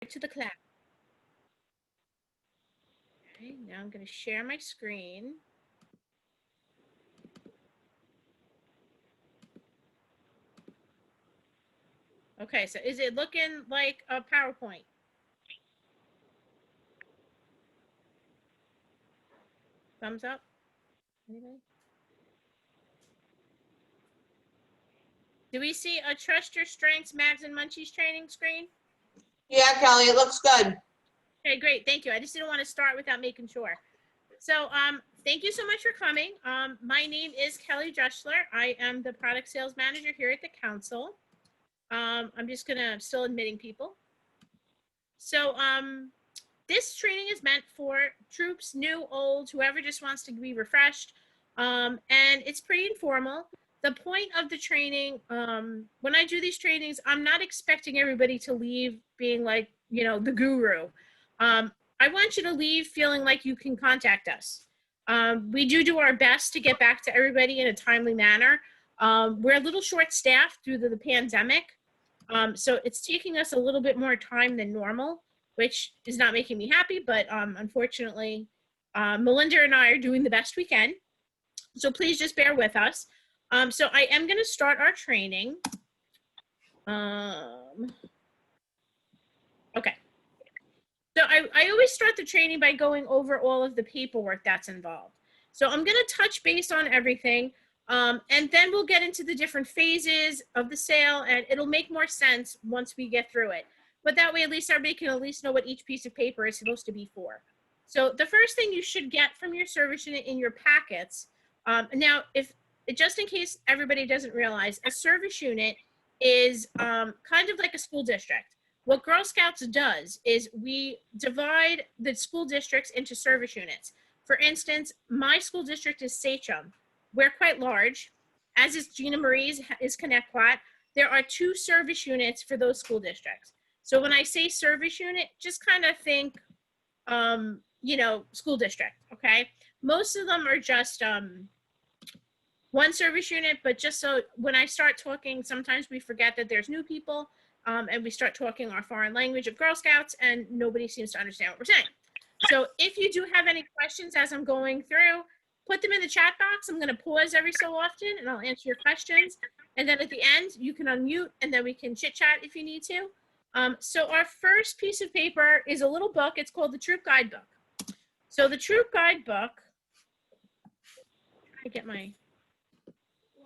to the class. Okay, now I'm going to share my screen. Okay, so is it looking like a PowerPoint? Thumbs up? Anybody? Do we see a Trust Your Strengths Mags and Munchies training screen? Yeah, Kelly, it looks good. Okay, great. Thank you. I just didn't want to start without making sure. So thank you so much for coming. My name is Kelly Dreschler. I am the product sales manager here at the council. I'm just gonna still admitting people. So this training is meant for troops, new, old, whoever just wants to be refreshed. And it's pretty informal. The point of the training, when I do these trainings, I'm not expecting everybody to leave being like, you know, the guru. I want you to leave feeling like you can contact us. We do our best to get back to everybody in a timely manner. We're a little short-staffed due to the pandemic. So it's taking us a little bit more time than normal, which is not making me happy, but unfortunately, Melinda and I are doing the best we can. So please just bear with us. So I am going to start our training. Okay. So I always start the training by going over all of the paperwork that's involved. So I'm going to touch base on everything. And then we'll get into the different phases of the sale, and it'll make more sense once we get through it. But that way, at least everybody can at least know what each piece of paper is supposed to be for. So the first thing you should get from your service unit in your packets, now, if just in case everybody doesn't realize, a service unit is kind of like a school district. What Girl Scouts does is we divide the school districts into service units. For instance, my school district is Sachem. We're quite large, as is Gina Marie's is Connecticut. There are 2 service units for those school districts. So when I say service unit, just kind of think, you know, school district, okay? Most of them are just one service unit, but just so when I start talking, sometimes we forget that there's new people, and we start talking our foreign language of Girl Scouts, and nobody seems to understand what we're saying. So if you do have any questions as I'm going through, put them in the chat box. I'm going to pause every so often, and I'll answer your questions. And then at the end, you can unmute, and then we can chit chat if you need to. So our first piece of paper is a little book. It's called the Troop Guidebook. So the Troop Guidebook, I get my,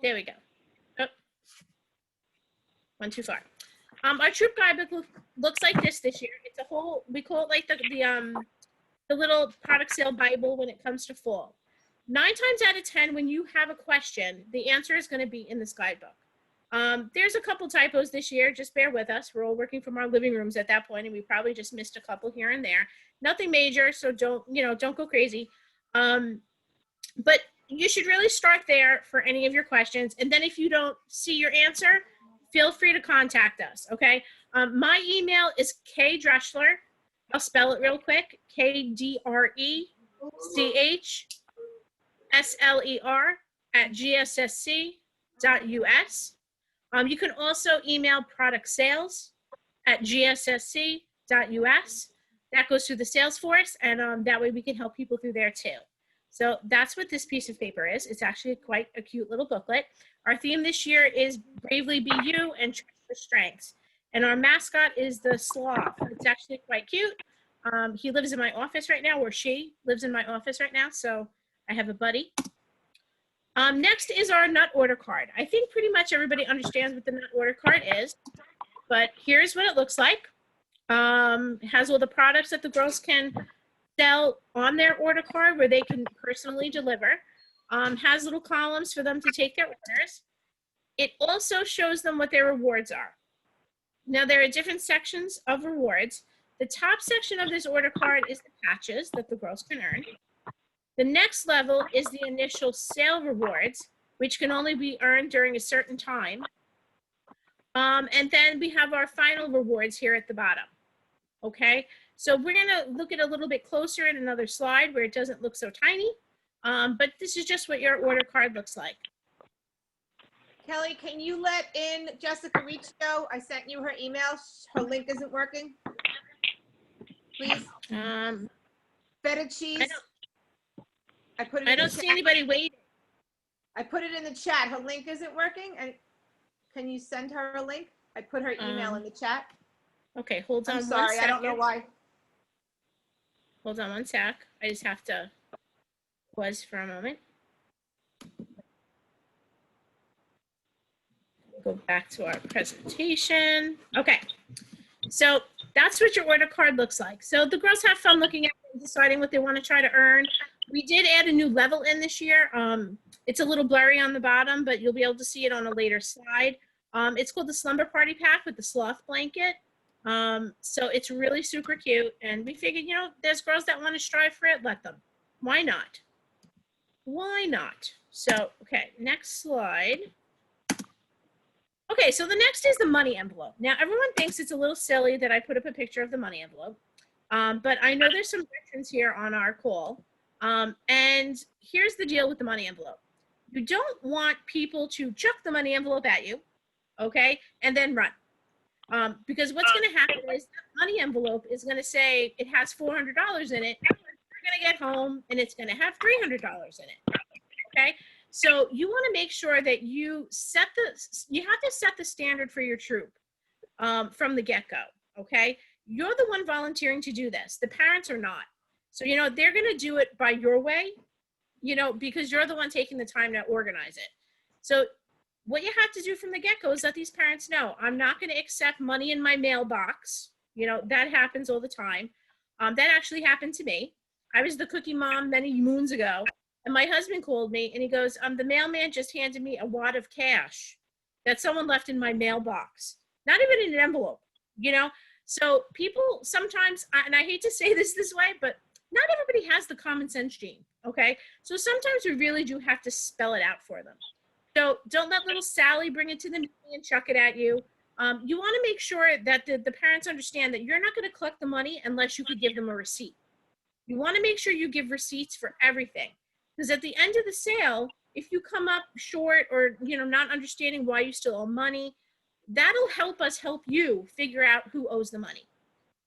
there we go. Oh, went too far. Our Troop Guidebook looks like this year. It's a whole, we call it like the little product sale Bible when it comes to fall. 9 times out of 10, when you have a question, the answer is going to be in this guidebook. There's a couple typos this year. Just bear with us. We're all working from our living rooms at that point, and we probably just missed a couple here and there. Nothing major, so don't go crazy. But you should really start there for any of your questions. And then if you don't see your answer, feel free to contact us, okay? My email is kdreschler. I'll spell it real quick. KDRECHSLER@gssc.us. You can also email productsales@gssc.us. That goes through the Salesforce, and that way we can help people through there too. So that's what this piece of paper is. It's actually quite a cute little booklet. Our theme this year is Bravely Be You and Trust Your Strengths. And our mascot is the sloth. It's actually quite cute. He lives in my office right now, or she lives in my office right now, so I have a buddy. Next is our nut order card. I think pretty much everybody understands what the nut order card is, but here's what it looks like. It has all the products that the girls can sell on their order card where they can personally deliver. Has little columns for them to take their orders. It also shows them what their rewards are. Now, there are different sections of rewards. The top section of this order card is the patches that the girls can earn. The next level is the initial sale rewards, which can only be earned during a certain time. And then we have our final rewards here at the bottom. Okay, so we're gonna look at a little bit closer in another slide where it doesn't look so tiny. But this is just what your order card looks like. Kelly, can you let in Jessica Riccio? I sent you her email. Her link isn't working. Um, Feta cheese. I put it I in the don't see chat. anybody waiting. I put it in the chat. Her link isn't working. And can you send her a link? I put her email in the chat. Okay, hold on I'm one sorry. I second. don't know why. Hold on one sec. I just have to pause for a moment. Go back to our presentation. Okay, so that's what your order card looks like. So the girls have fun looking at it and deciding what they want to try to earn. We did add a new level in this year. It's a little blurry on the bottom, but you'll be able to see it on a later slide. It's called the Slumber Party Pack with the sloth blanket. So it's really super cute. And we figured, there's girls that want to strive for it, let them. Why not? Why not? So, okay, next slide. Okay, so the next is the money envelope. Now, everyone thinks it's a little silly that I put up a picture of the money envelope, but I know there's some veterans here on our call. And here's the deal with the money envelope. You don't want people to chuck the money envelope at you, okay, and then run. Because what's going to happen is the money envelope is going to say it has $400 in it. You're going to get home and it's going to have $300 in it, okay? So you want to make sure that you have to set the standard for your troop from the get-go, okay? You're the one volunteering to do this. The parents are not. So, they're going to do it by your way, because you're the one taking the time to organize it. So what you have to do from the get-go is let these parents know, I'm not going to accept money in my mailbox. That happens all the time. That actually happened to me. I was the cookie mom many moons ago. And my husband called me and he goes, the mailman just handed me a wad of cash that someone left in my mailbox. Not even in an envelope, So people sometimes, and I hate to say this way, but not everybody has the common sense gene, okay? So sometimes we really do have to spell it out for them. So don't let little Sally bring it to the meeting and chuck it at you. You want to make sure that the parents understand that you're not going to collect the money unless you could give them a receipt. You want to make sure you give receipts for everything. Because at the end of the sale, if you come up short or, not understanding why you still owe money, that'll help us help you figure out who owes the money.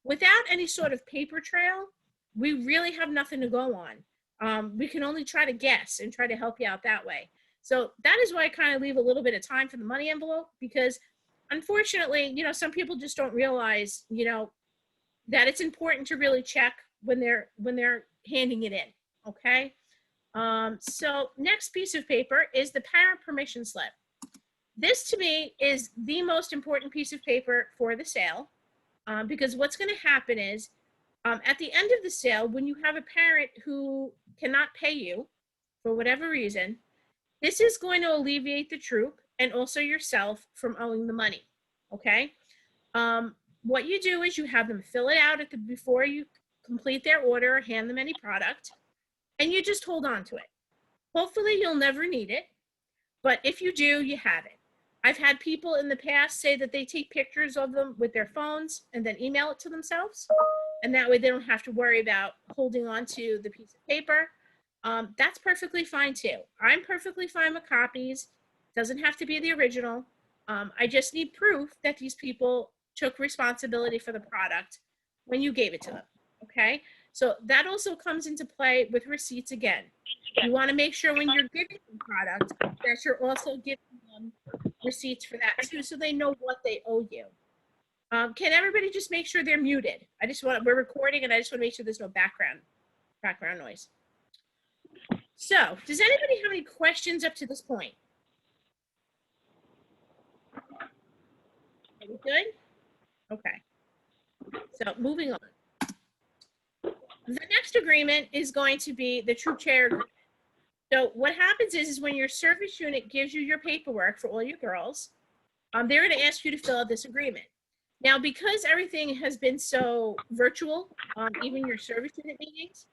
Without any sort of paper trail, we really have nothing to go on. We can only try to guess and try to help you out that way. So that is why I kind of leave a little bit of time for the money envelope, because unfortunately, some people just don't realize, that it's important to really check when they're handing it in, okay? So next piece of paper is the parent permission slip. This to me is the most important piece of paper for the sale, because what's going to happen is at the end of the sale, when you have a parent who cannot pay you for whatever reason, this is going to alleviate the troop and also yourself from owing the money, okay? What you do is you have them fill it out before you complete their order or hand them any product, and you just hold on to it. Hopefully you'll never need it, but if you do, you have it. I've had people in the past say that they take pictures of them with their phones and then email it to themselves, and that way they don't have to worry about holding on to the piece of paper. That's perfectly fine too. I'm perfectly fine with copies. Doesn't have to be the original. I just need proof that these people took responsibility for the product when you gave it to them, okay? So that also comes into play with receipts again. You want to make sure when you're giving them product that you're also giving them receipts for that too, so they know what they owe you. Can everybody just make sure they're muted? We're recording and I just want to make sure there's no background noise. So, does anybody have any questions up to this point? Are we good? Okay. So, moving on. The next agreement is going to be the troop chair agreement. So, what happens is when your service unit gives you your paperwork for all your girls, they're going to ask you to fill out this agreement. Now, because everything has been so virtual, even your service unit meetings,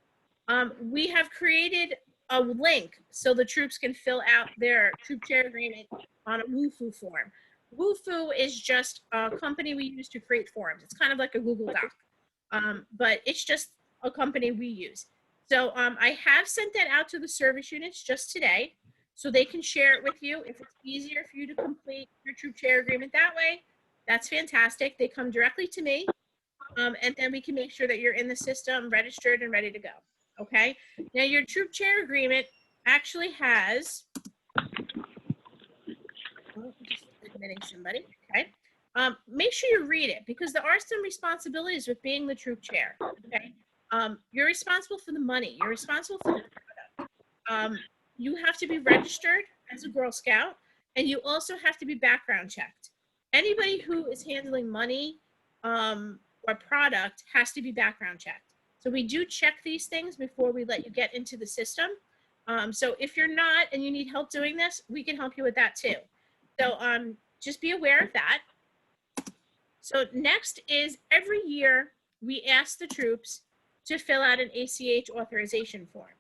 we have created a link so the troops can fill out their troop chair agreement on a WooFoo form. WooFoo is just a company we use to create forms. It's kind of like a Google Doc, but it's just a company we use. So I have sent that out to the service units just today so they can share it with you. If it's easier for you to complete your troop chair agreement that way, that's fantastic. They come directly to me. And then we can make sure that you're in the system, registered and ready to go. Okay. Now your troop chair agreement actually has, just admitting somebody. Okay. Make sure you read it because there are some responsibilities with being the troop chair. Okay. You're responsible for the money. You're responsible for the product. You have to be registered as a Girl Scout, and you also have to be background checked. Anybody who is handling money or product has to be background checked. So we do check these things before we let you get into the system. So if you're not and you need help doing this, we can help you with that too. So just be aware of that. So next is every year we ask the troops to fill out an ACH authorization form.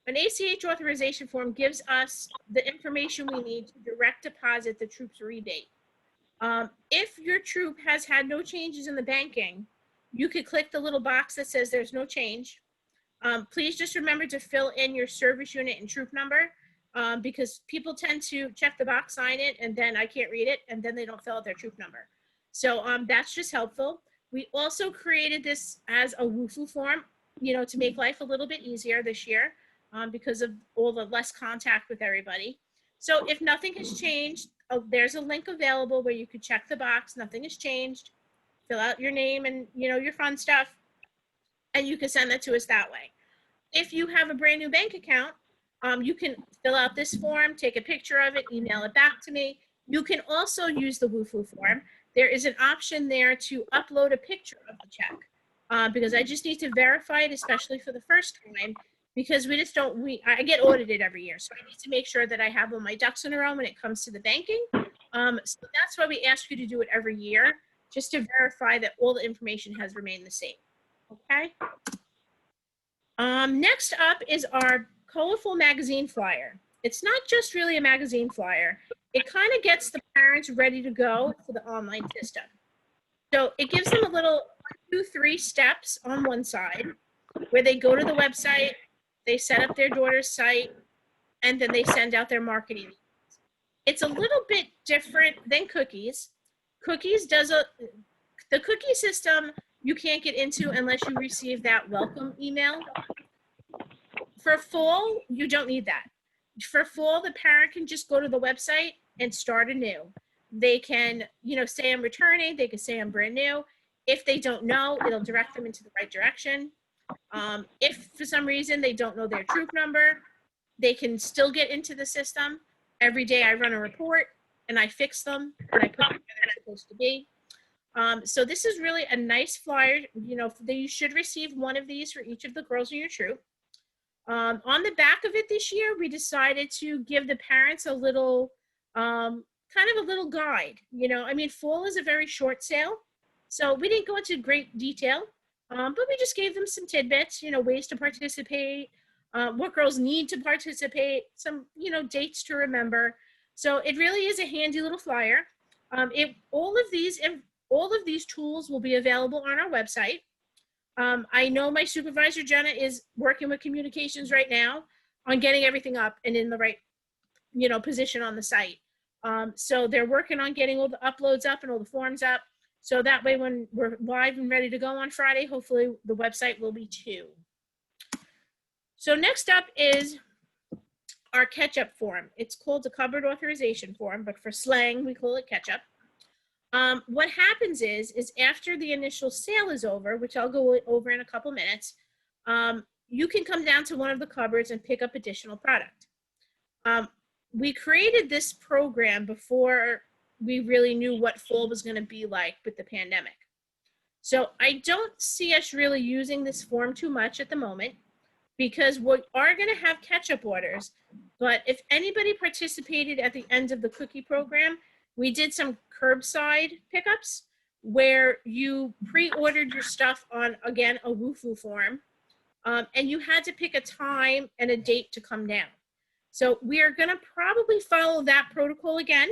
An ACH authorization form gives us the information we need to direct deposit the troops rebate. If your troop has had no changes in the banking, you could click the little box that says there's no change. Please just remember to fill in your service unit and troop number because people tend to check the box, sign it, and then I can't read it, and then they don't fill out their troop number. So that's just helpful. We also created this as a WUFU form, to make life a little bit easier this year because of all the less contact with everybody. So if nothing has changed, there's a link available where you could check the box, nothing has changed, fill out your name and your fun stuff, and you can send that to us that way. If you have a brand new bank account, you can fill out this form, take a picture of it, email it back to me. You can also use the WUFU form. There is an option there to upload a picture of the check because I just need to verify it, especially for the first time, because we just don't, I get audited every year. So I need to make sure that I have all my ducks in a row when it comes to the banking. So that's why we ask you to do it every year, just to verify that all the information has remained the same. Okay. Next up is our colorful magazine flyer. It's not just really a magazine flyer. It kind of gets the parents ready to go for the online system. So it gives them a little 1, 2, 3 steps on one side where they go to the website, they set up their daughter's site, and then they send out their marketing. It's a little bit different than cookies. Cookies the cookie system you can't get into unless you receive that welcome email. For fall, you don't need that. For fall, the parent can just go to the website and start anew. They can, say I'm returning. They can say I'm brand new. If they don't know, it'll direct them into the right direction. If for some reason they don't know their troop number, they can still get into the system. Every day I run a report and I fix them and I put them where they're supposed to be. So this is really a nice flyer. You should receive one of these for each of the girls in your troop. On the back of it this year, we decided to give the parents a little, kind of a little guide. Fall is a very short sale, so we didn't go into great detail, but we just gave them some tidbits, ways to participate, what girls need to participate, some, dates to remember. So it really is a handy little flyer. All of these tools will be available on our website. I know my supervisor, Jenna, is working with communications right now on getting everything up and in the right, position on the site. So they're working on getting all the uploads up and all the forms up. So that way, when we're live and ready to go on Friday, hopefully the website will be too. So next up is our catch-up form. It's called the cupboard authorization form, but for slang, we call it catch-up. What happens is after the initial sale is over, which I'll go over in a couple minutes, you can come down to one of the cupboards and pick up additional product. We created this program before we really knew what fall was going to be like with the pandemic. So I don't see us really using this form too much at the moment because we are going to have catch-up orders. But if anybody participated at the end of the cookie program, we did some curbside pickups where you pre-ordered your stuff on, again, a WUFU form, and you had to pick a time and a date to come down. So we are going to probably follow that protocol again.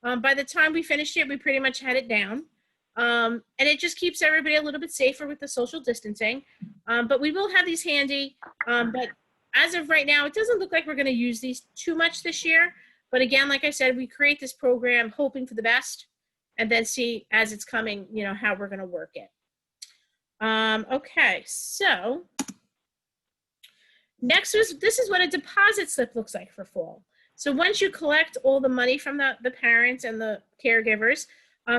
By the time we finished it, we pretty much had it down. And it just keeps everybody a little bit safer with the social distancing. But we will have these handy. But as of right now, it doesn't look like we're going to use these too much this year. But again, like I said, we create this program hoping for the best and then see as it's coming, how we're going to work it. Okay, so this is what a deposit slip looks like for fall. So once you collect all the money from the parents and the caregivers,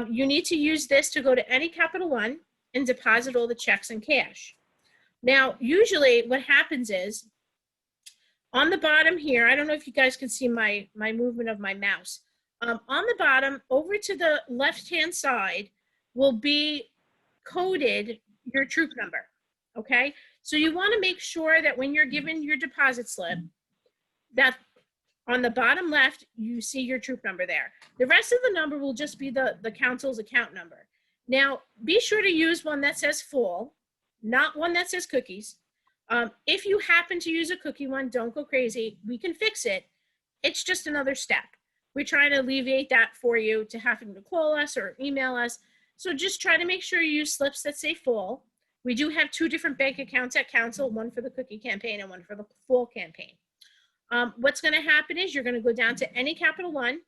you need to use this to go to any Capital One and deposit all the checks and cash. Now, usually what happens is on the bottom here, I don't know if you guys can see my movement of my mouse. On the bottom, over to the left-hand side will be coded your troop number, okay? So you want to make sure that when you're given your deposit slip, that on the bottom left, you see your troop number there. The rest of the number will just be the council's account number. Now, be sure to use one that says full, not one that says cookies. If you happen to use a cookie one, don't go crazy. We can fix it. It's just another step. We're trying to alleviate that for you to having to call us or email us. So just try to make sure you use slips that say full. We do have 2 different bank accounts at council, one for the cookie campaign and one for the full campaign. What's going to happen is you're going to go down to any Capital One.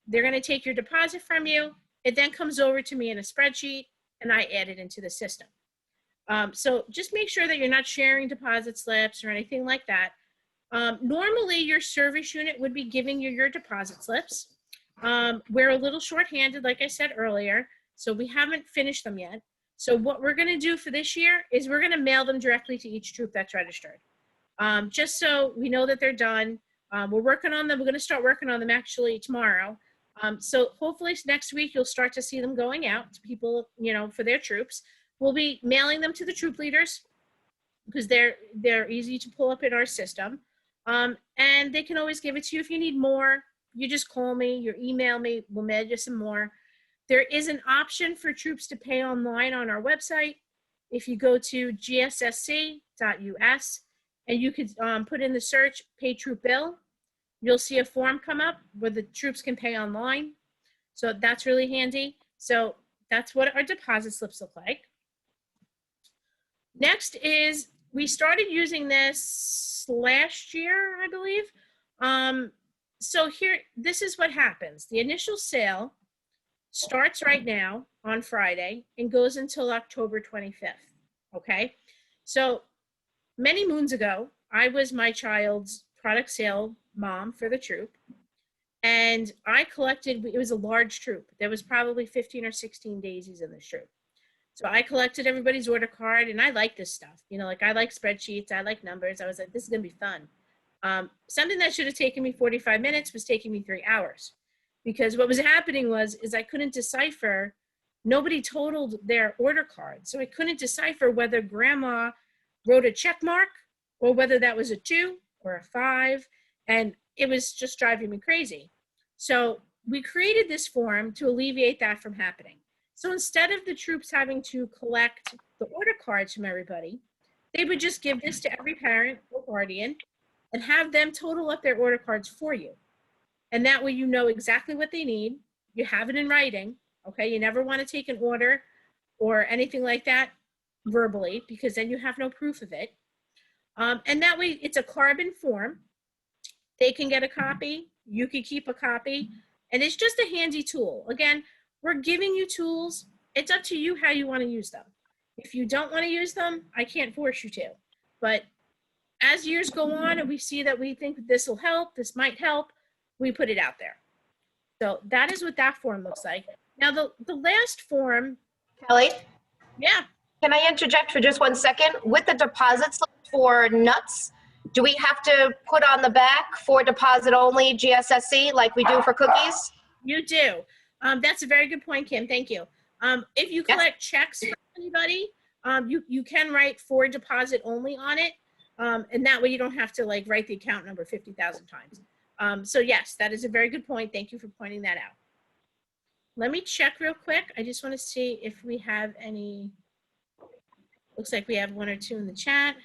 They're going to take your deposit from you. It then comes over to me in a spreadsheet, and I add it into the system. So just make sure that you're not sharing deposit slips or anything like that. Normally, your service unit would be giving you your deposit slips. We're a little shorthanded, like I said earlier, so we haven't finished them yet. So what we're going to do for this year is we're going to mail them directly to each troop that's registered. Just so we know that they're done. We're working on them. We're going to start working on them actually tomorrow. So hopefully next week you'll start to see them going out to people, you know, for their troops. We'll be mailing them to the troop leaders because they're easy to pull up in our system. And they can always give it to you if you need more. You just call me, you email me, we'll mail you some more. There is an option for troops to pay online on our website. If you go to gssc.us and you could put in the search pay troop bill, you'll see a form come up where the troops can pay online. So that's really handy. So that's what our deposit slips look like. Next is, we started using this last year, I believe. So here, this is what happens. The initial sale starts right now on Friday and goes until October 25th, okay? So many moons ago, I was my child's product sale mom for the troop, and I collected, it was a large troop. There was probably 15 or 16 daisies in this troop. So I collected everybody's order card, and I like this stuff. You know, like I like spreadsheets, I like numbers. I was like, this is gonna be fun. Something that should have taken me 45 minutes was taking me 3 hours. Because what was happening is I couldn't decipher, nobody totaled their order card. So I couldn't decipher whether grandma wrote a check mark or whether that was a 2 or a 5. And it was just driving me crazy. So we created this form to alleviate that from happening. So instead of the troops having to collect the order cards from everybody, they would just give this to every parent or guardian and have them total up their order cards for you. And that way you know exactly what they need. You have it in writing, okay? You never want to take an order or anything like that verbally, because then you have no proof of it. And that way it's a carbon form. They can get a copy, you can keep a copy, and it's just a handy tool. Again, we're giving you tools. It's up to you how you want to use them. If you don't want to use them, I can't force you to. But as years go on and we see that we think this will help, this might help, we put it out there. So that is what that form looks like. Now the last form. Kelly, Yeah. can I interject for just 1 second? With the deposit slip for nuts, do we have to put on the back for deposit only GSSC like we do for cookies? You do. That's a very good point, Kim. Thank you. If you collect checks from anybody, you can write for deposit only on it. And that way you don't have to like write the account number 50,000 times. So yes, that is a very good point. Thank you for pointing that out. Let me check real quick. I just want to see if we have any. Looks like we have 1 or 2 in the chat.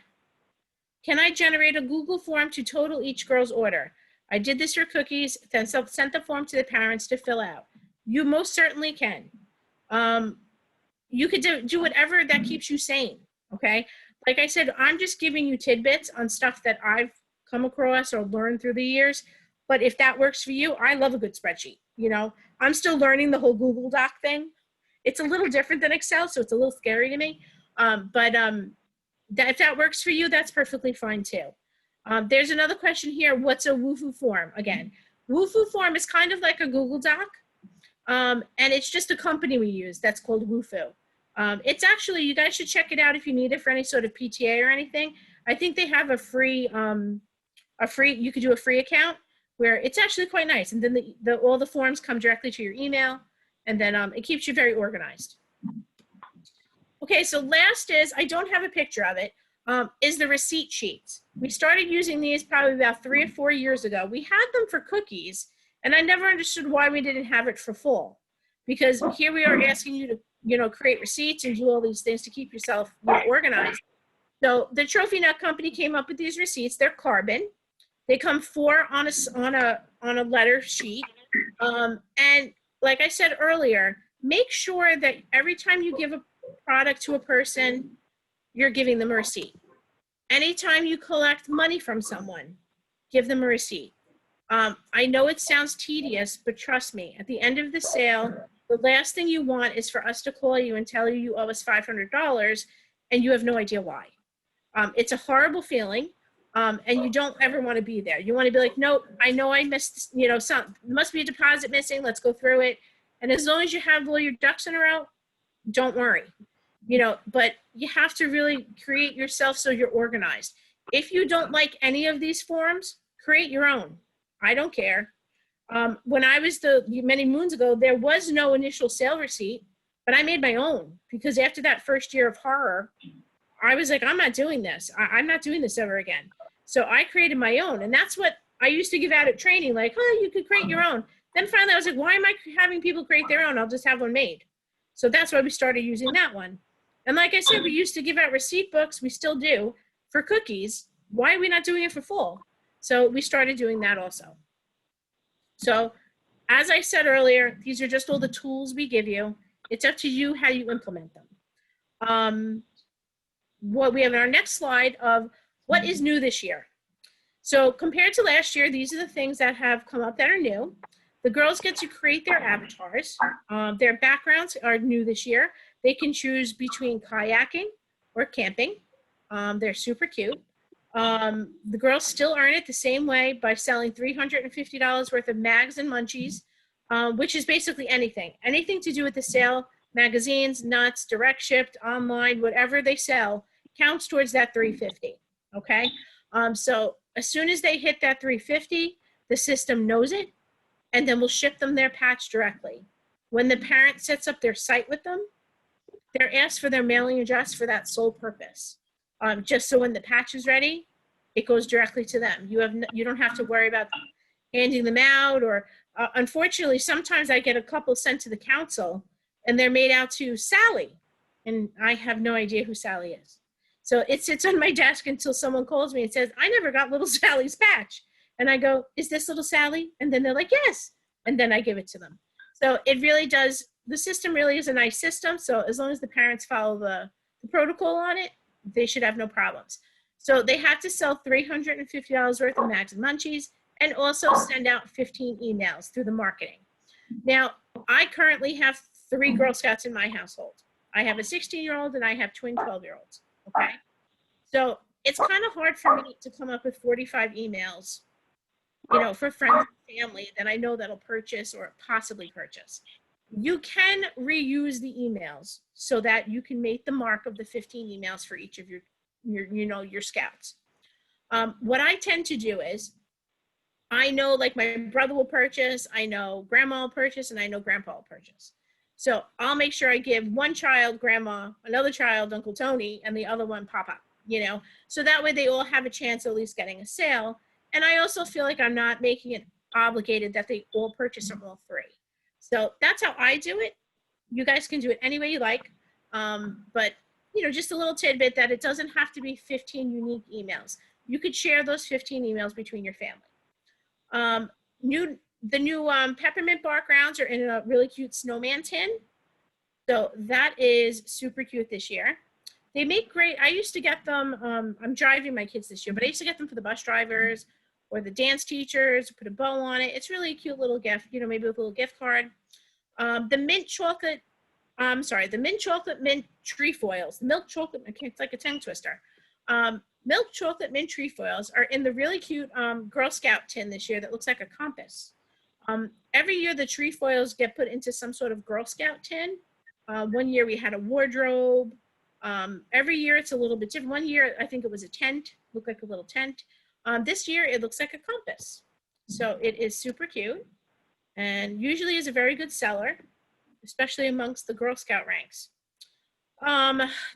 Can I generate a Google form to total each girl's order? I did this for cookies, then sent the form to the parents to fill out. You most certainly can. You could do whatever that keeps you sane, okay? Like I said, I'm just giving you tidbits on stuff that I've come across or learned through the years. But if that works for you, I love a good spreadsheet. You know, I'm still learning the whole Google Doc thing. It's a little different than Excel, so it's a little scary to me. If that works for you, that's perfectly fine too. There's another question here. What's a Woofu form? Again, Woofu form is kind of like a Google Doc, and it's just a company we use that's called Woofu. It's actually, you guys should check it out if you need it for any sort of PTA or anything. I think they have a free, you could do a free account where it's actually quite nice. And then all the forms come directly to your email, and then it keeps you very organized. Okay, so last is, I don't have a picture of it, is the receipt sheets. We started using these probably about 3 or 4 years ago. We had them for cookies, and I never understood why we didn't have it for full. Because here we are asking you to, create receipts and do all these things to keep yourself organized. So the Trophy Nut Company came up with these receipts. They're carbon. They come 4 on a letter sheet. And like I said earlier, make sure that every time you give a product to a person, you're giving them a receipt. Anytime you collect money from someone, give them a receipt. I know it sounds tedious, but trust me, at the end of the sale, the last thing you want is for us to call you and tell you you owe us $500 and you have no idea why. It's a horrible feeling, and you don't ever want to be there. You want to be like, nope, I know I missed, must be a deposit missing. Let's go through it. And as long as you have all your ducks in a row, don't worry. But you have to really create yourself so you're organized. If you don't like any of these forms, create your own. I don't care. When I was many moons ago, there was no initial sale receipt, but I made my own because after that first year of horror, I was like, I'm not doing this. I'm not doing this ever again. So I created my own, and that's what I used to give out at training, like, oh, you could create your own. Then finally I was like, why am I having people create their own? I'll just have one made. So that's why we started using that one. And like I said, we used to give out receipt books, we still do, for cookies. Why are we not doing it for full? So we started doing that also. So as I said earlier, these are just all the tools we give you. It's up to you how you implement them. What we have in our next slide of what is new this year. So compared to last year, these are the things that have come up that are new. The girls get to create their avatars. Their backgrounds are new this year. They can choose between kayaking or camping. They're super cute. The girls still earn it the same way by selling $350 worth of mags and munchies, which is basically anything. Anything to do with the sale, magazines, nuts, direct shipped, online, whatever they sell counts towards that $350, okay? So as soon as they hit that $350, the system knows it, and then we'll ship them their patch directly. When the parent sets up their site with them, they're asked for their mailing address for that sole purpose. Just so when the patch is ready, it goes directly to them. You don't have to worry about handing them out, or unfortunately, sometimes I get a couple sent to the council and they're made out to Sally, and I have no idea who Sally is. So it sits on my desk until someone calls me and says, I never got little Sally's patch. And I go, is this little Sally? And then they're like, yes. And then I give it to them. So it really does, the system really is a nice system. So as long as the parents follow the protocol on it, they should have no problems. So they have to sell $350 worth of mags and munchies, and also send out 15 emails through the marketing. Now, I currently have 3 Girl Scouts in my household. I have a 16-year-old and I have twin 12-year-olds, okay? So it's kind of hard for me to come up with 45 emails, for friends and family that I know that'll purchase or possibly purchase. You can reuse the emails so that you can make the mark of the 15 emails for each of your scouts. What I tend to do is, I know like my brother will purchase, I know grandma will purchase, and I know grandpa will purchase. So I'll make sure I give one child grandma, another child Uncle Tony, and the other one Papa, so that way they all have a chance of at least getting a sale. And I also feel like I'm not making it obligated that they all purchase from all 3. So that's how I do it. You guys can do it any way you like. But, just a little tidbit that it doesn't have to be 15 unique emails. You could share those 15 emails between your family. The new peppermint bark rounds are in a really cute snowman tin. So that is super cute this year. They make great, I used to get them, I'm driving my kids this year, but I used to get them for the bus drivers or the dance teachers, put a bow on it. It's really a cute little gift, maybe with a little gift card. The mint chocolate the mint chocolate mint trefoils, milk chocolate, it's like a tongue twister. Milk chocolate mint trefoils are in the really cute Girl Scout tin this year that looks like a compass. Every year the trefoils get put into some sort of Girl Scout tin. One year we had a wardrobe. Every year it's a little bit different. One year I think it was a tent, looked like a little tent. This year it looks like a compass. So it is super cute and usually is a very good seller, especially amongst the Girl Scout ranks.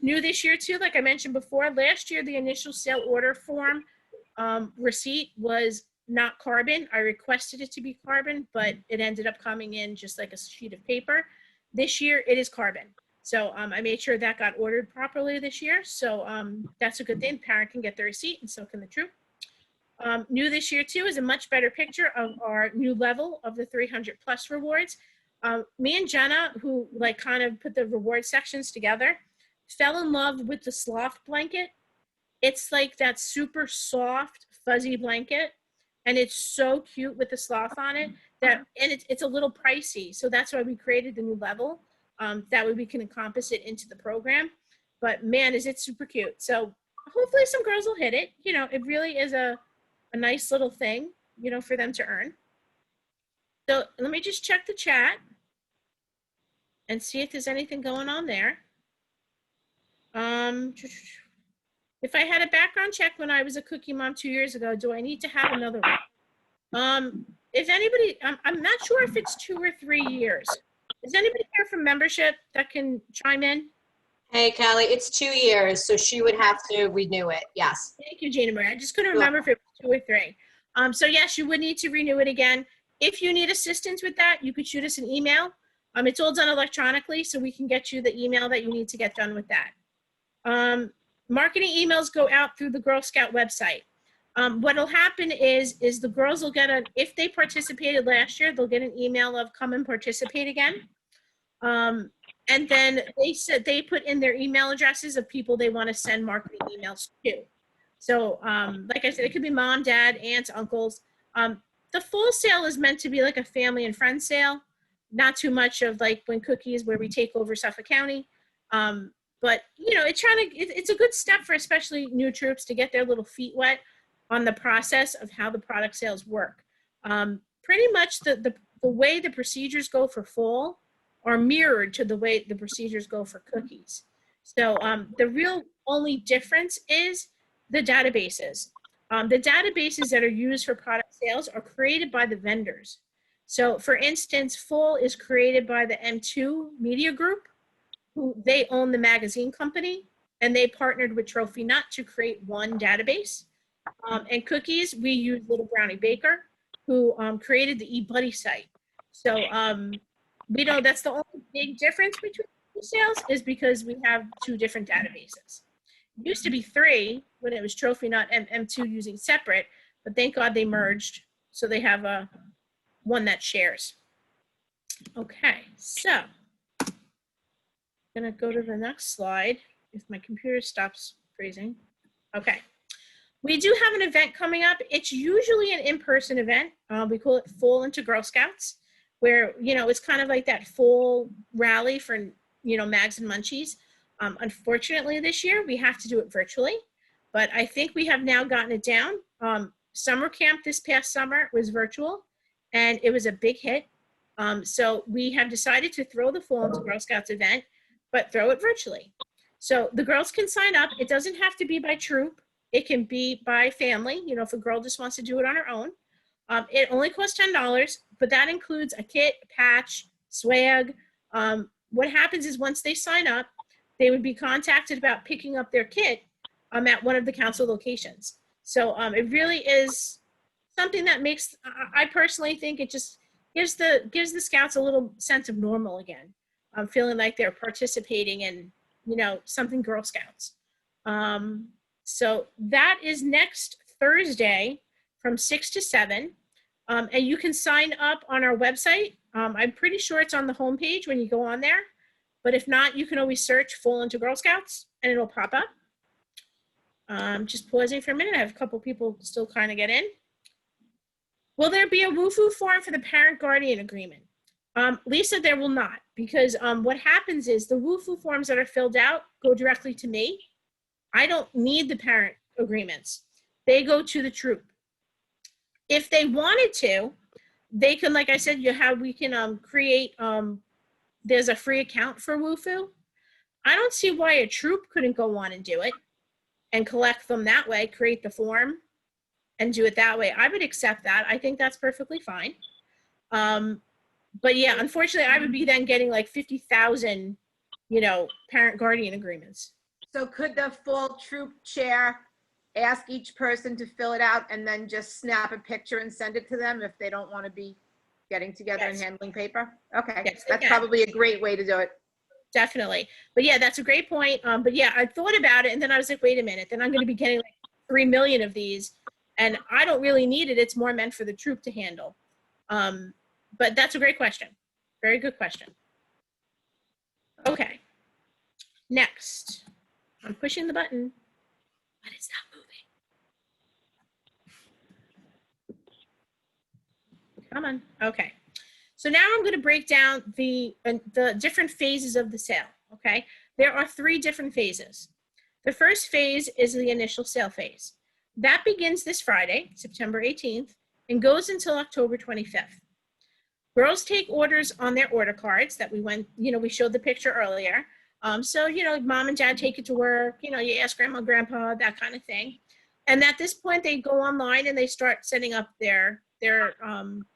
New this year too, like I mentioned before, last year the initial sale order form receipt was not carbon. I requested it to be carbon, but it ended up coming in just like a sheet of paper. This year it is carbon. So I made sure that got ordered properly this year. So that's a good thing. Parent can get the receipt and so can the troop. New this year too is a much better picture of our new level of the 300 plus rewards. Me and Jenna, who like kind of put the reward sections together, fell in love with the sloth blanket. It's like that super soft, fuzzy blanket. And it's so cute with the sloth on it and it's a little pricey. So that's why we created the new level. That way we can encompass it into the program. But man, is it super cute. So hopefully some girls will hit it. You know, it really is a nice little thing, you know, for them to earn. So let me just check the chat and see if there's anything going on there. If I had a background check when I was a cookie mom 2 years ago, do I need to have another one? If anybody, I'm not sure if it's 2 or 3 years. Is anybody here from membership that can chime in? Hey, Callie, it's 2 years, so she would have to renew it. Yes. Thank you, Gina Marie. I just couldn't remember if it was 2 or 3. So yes, you would need to renew it again. If you need assistance with that, you could shoot us an email. It's all done electronically, so we can get you the email that you need to get done with that. Marketing emails go out through the Girl Scout website. What'll happen is the girls will get if they participated last year, they'll get an email of come and participate again. And then they put in their email addresses of people they want to send marketing emails to. So like I said, it could be mom, dad, aunts, uncles. The full sale is meant to be like a family and friend sale, not too much of like when cookies where we take over Suffolk County. But you know, it's a good step for especially new troops to get their little feet wet on the process of how the product sales work. Pretty much the way the procedures go for fall are mirrored to the way the procedures go for cookies. So the real only difference is the databases. The databases that are used for product sales are created by the vendors. So for instance, Full is created by the M2 Media Group, who they own the magazine company, and they partnered with Trophy Nut to create one database. And cookies, we use Little Brownie Baker, who created the eBuddy site. So we know that's the only big difference between the sales is because we have 2 different databases. It used to be 3 when it was Trophy Nut and M2 using separate, but thank God they merged. So they have one that shares. Okay, so I'm gonna go to the next slide if my computer stops freezing. Okay. We do have an event coming up. It's usually an in-person event. We call it Fall into Girl Scouts, where, you know, it's kind of like that fall rally for, you know, Mags and Munchies. Unfortunately, this year we have to do it virtually, but I think we have now gotten it down. Summer camp this past summer was virtual, and it was a big hit. So we have decided to throw the Fall into Girl Scouts event, but throw it virtually. So the girls can sign up. It doesn't have to be by troop. It can be by family, you know, if a girl just wants to do it on her own. It only costs $10, but that includes a kit, a patch, swag. What happens is once they sign up, they would be contacted about picking up their kit at one of the council locations. So it really is something that makes, I personally think it just gives the scouts a little sense of normal again. Feeling like they're participating in, you know, something Girl Scouts. So that is next Thursday from 6 to 7. And you can sign up on our website. I'm pretty sure it's on the homepage when you go on there. But if not, you can always search Fall into Girl Scouts and it'll pop up. Just pausing for a minute. I have a couple people still trying to get in. Will there be a WUFU form for the parent guardian agreement? Lisa, there will not, because what happens is the WUFU forms that are filled out go directly to me. I don't need the parent agreements. They go to the troop. If they wanted to, they can, like I said, we can create, there's a free account for WUFU. I don't see why a troop couldn't go on and do it and collect them that way, create the form and do it that way. I would accept that. I think that's perfectly fine. But yeah, unfortunately, I would be then getting like 50,000, parent guardian agreements. So could the full troop chair ask each person to fill it out and then just snap a picture and send it to them if they don't want to be getting together and Yes. handling paper? Okay, Yes, they that's can. probably a great way to do it. Definitely. But yeah, that's a great point. But yeah, I thought about it and then I was like, wait a minute, then I'm going to be getting like 3 million of these and I don't really need it. It's more meant for the troop to handle. But that's a great question. Very good question. Okay. Next. I'm pushing the button, but it's not moving. Come on. Okay. So now I'm going to break down the different phases of the sale. Okay. There are 3 different phases. The first phase is the initial sale phase. That begins this Friday, September 18th, and goes until October 25th. Girls take orders on their order cards that we showed the picture earlier. So, mom and dad take it to work, you ask grandma, grandpa, that kind of thing. And at this point, they go online and they start setting up their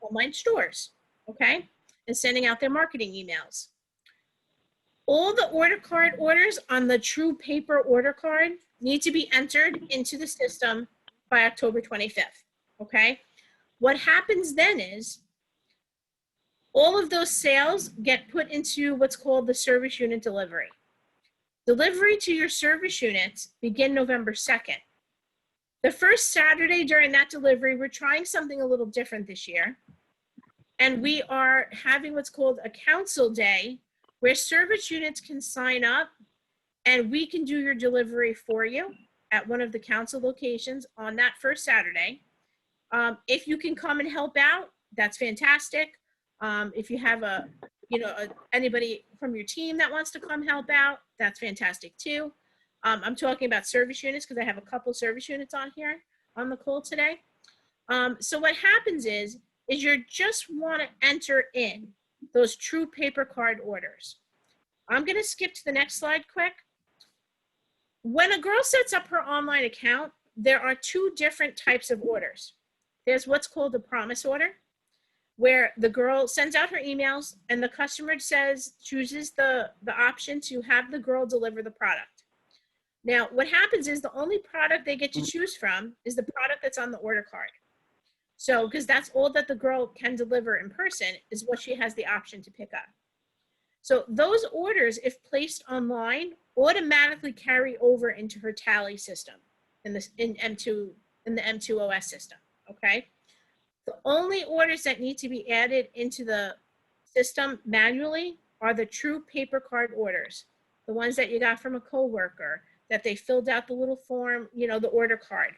online stores, okay? And sending out their marketing emails. All the order card orders on the true paper order card need to be entered into the system by October 25th, okay? What happens then is all of those sales get put into what's called the service unit delivery. Delivery to your service units begin November 2nd. The first Saturday during that delivery, we're trying something a little different this year. And we are having what's called a council day where service units can sign up and we can do your delivery for you at one of the council locations on that first Saturday. If you can come and help out, that's fantastic. If you have anybody from your team that wants to come help out, that's fantastic too. I'm talking about service units because I have a couple service units on here on the call today. So what happens is you just want to enter in those true paper card orders. I'm going to skip to the next slide quick. When a girl sets up her online account, there are 2 different types of orders. There's what's called a promise order, where the girl sends out her emails and the customer chooses the option to have the girl deliver the product. Now, what happens is the only product they get to choose from is the product that's on the order card. So, because that's all that the girl can deliver in person is what she has the option to pick up. So those orders, if placed online, automatically carry over into her tally system in the M2OS system, okay? The only orders that need to be added into the system manually are the true paper card orders, the ones that you got from a coworker, that they filled out the little form, the order card.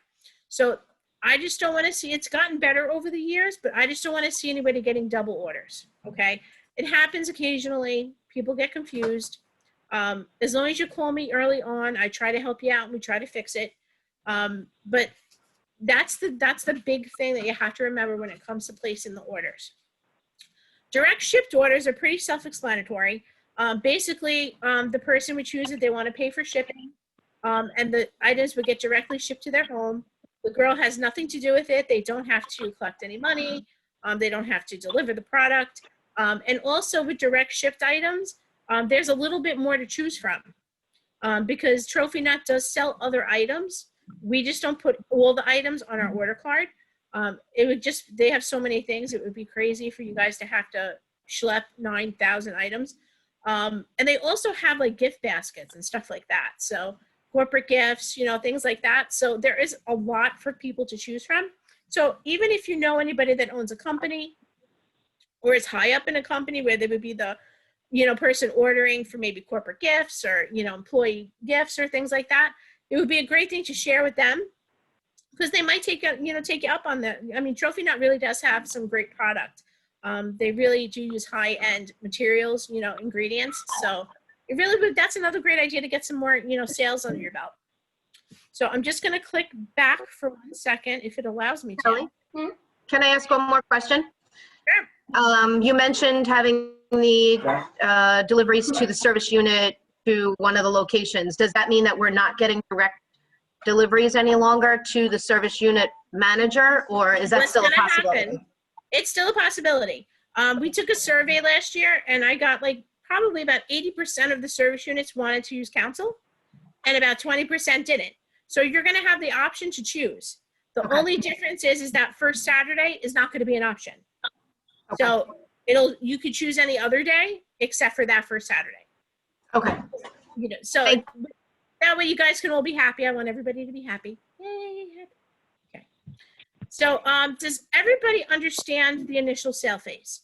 So I just don't want to see, it's gotten better over the years, but I just don't want to see anybody getting double orders, okay? It happens occasionally. People get confused. As long as you call me early on, I try to help you out and we try to fix it. But that's the big thing that you have to remember when it comes to placing the orders. Direct shipped orders are pretty self-explanatory. Basically, the person would choose if they want to pay for shipping, and the items would get directly shipped to their home. The girl has nothing to do with it. They don't have to collect any money. They don't have to deliver the product. And also with direct shipped items, there's a little bit more to choose from because Trophy Nut does sell other items. We just don't put all the items on our order card. They have so many things. It would be crazy for you guys to have to schlep 9,000 items. And they also have like gift baskets and stuff like that. So corporate gifts, things like that. So there is a lot for people to choose from. So even if you know anybody that owns a company or is high up in a company where they would be the, person ordering for maybe corporate gifts or, employee gifts or things like that, it would be a great thing to share with them because they might take you up on that. I mean, Trophy Nut really does have some great product. They really do use high-end materials, ingredients. So it really would, that's another great idea to get some more, sales under your belt. So I'm just going to click back for 1 second if it allows me to. Kelly, can I ask one more question? Sure. You mentioned having the deliveries to the service unit to one of the locations. Does that mean that we're not getting direct deliveries any longer to the service unit manager, or is that What's still a gonna possibility? happen? It's still a possibility. We took a survey last year, and I got like probably about 80% of the service units wanted to use council, and about 20% didn't. So you're going to have the option to choose. The Okay. only difference is that first Saturday is not going to be an option. Okay. So you could choose any other day except for that first Saturday. Okay. So Thank- that way you guys can all be happy. I want everybody to be happy. Yay, happy. Okay. So does everybody understand the initial sale phase?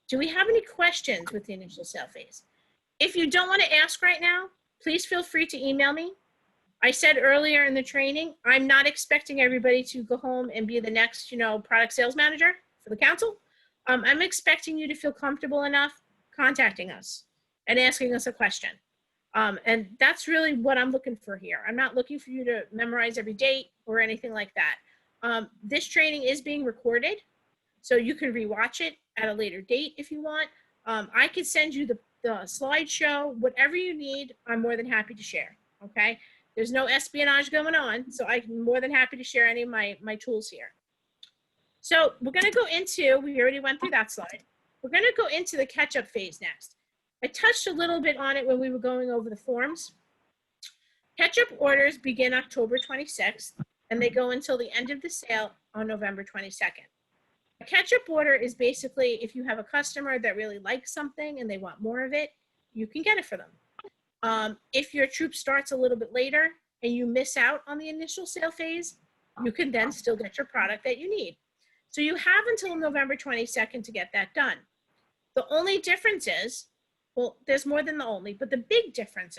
Do we have any questions with the initial sale phase? If you don't want to ask right now, please feel free to email me. I said earlier in the training, I'm not expecting everybody to go home and be the next, product sales manager for the council. I'm expecting you to feel comfortable enough contacting us and asking us a question. And that's really what I'm looking for here. I'm not looking for you to memorize every date or anything like that. This training is being recorded, so you can rewatch it at a later date if you want. I could send you the slideshow, whatever you need, I'm more than happy to share, okay? There's no espionage going on, so I'm more than happy to share any of my tools here. So we're gonna go into, we already went through that slide. We're gonna go into the catch-up phase next. I touched a little bit on it when we were going over the forms. Catch-up orders begin October 26th, and they go until the end of the sale on November 22nd. A catch-up order is basically if you have a customer that really likes something and they want more of it, you can get it for them. If your troop starts a little bit later and you miss out on the initial sale phase, you can then still get your product that you need. So you have until November 22nd to get that done. The only difference is, well, there's more than the only, but the big difference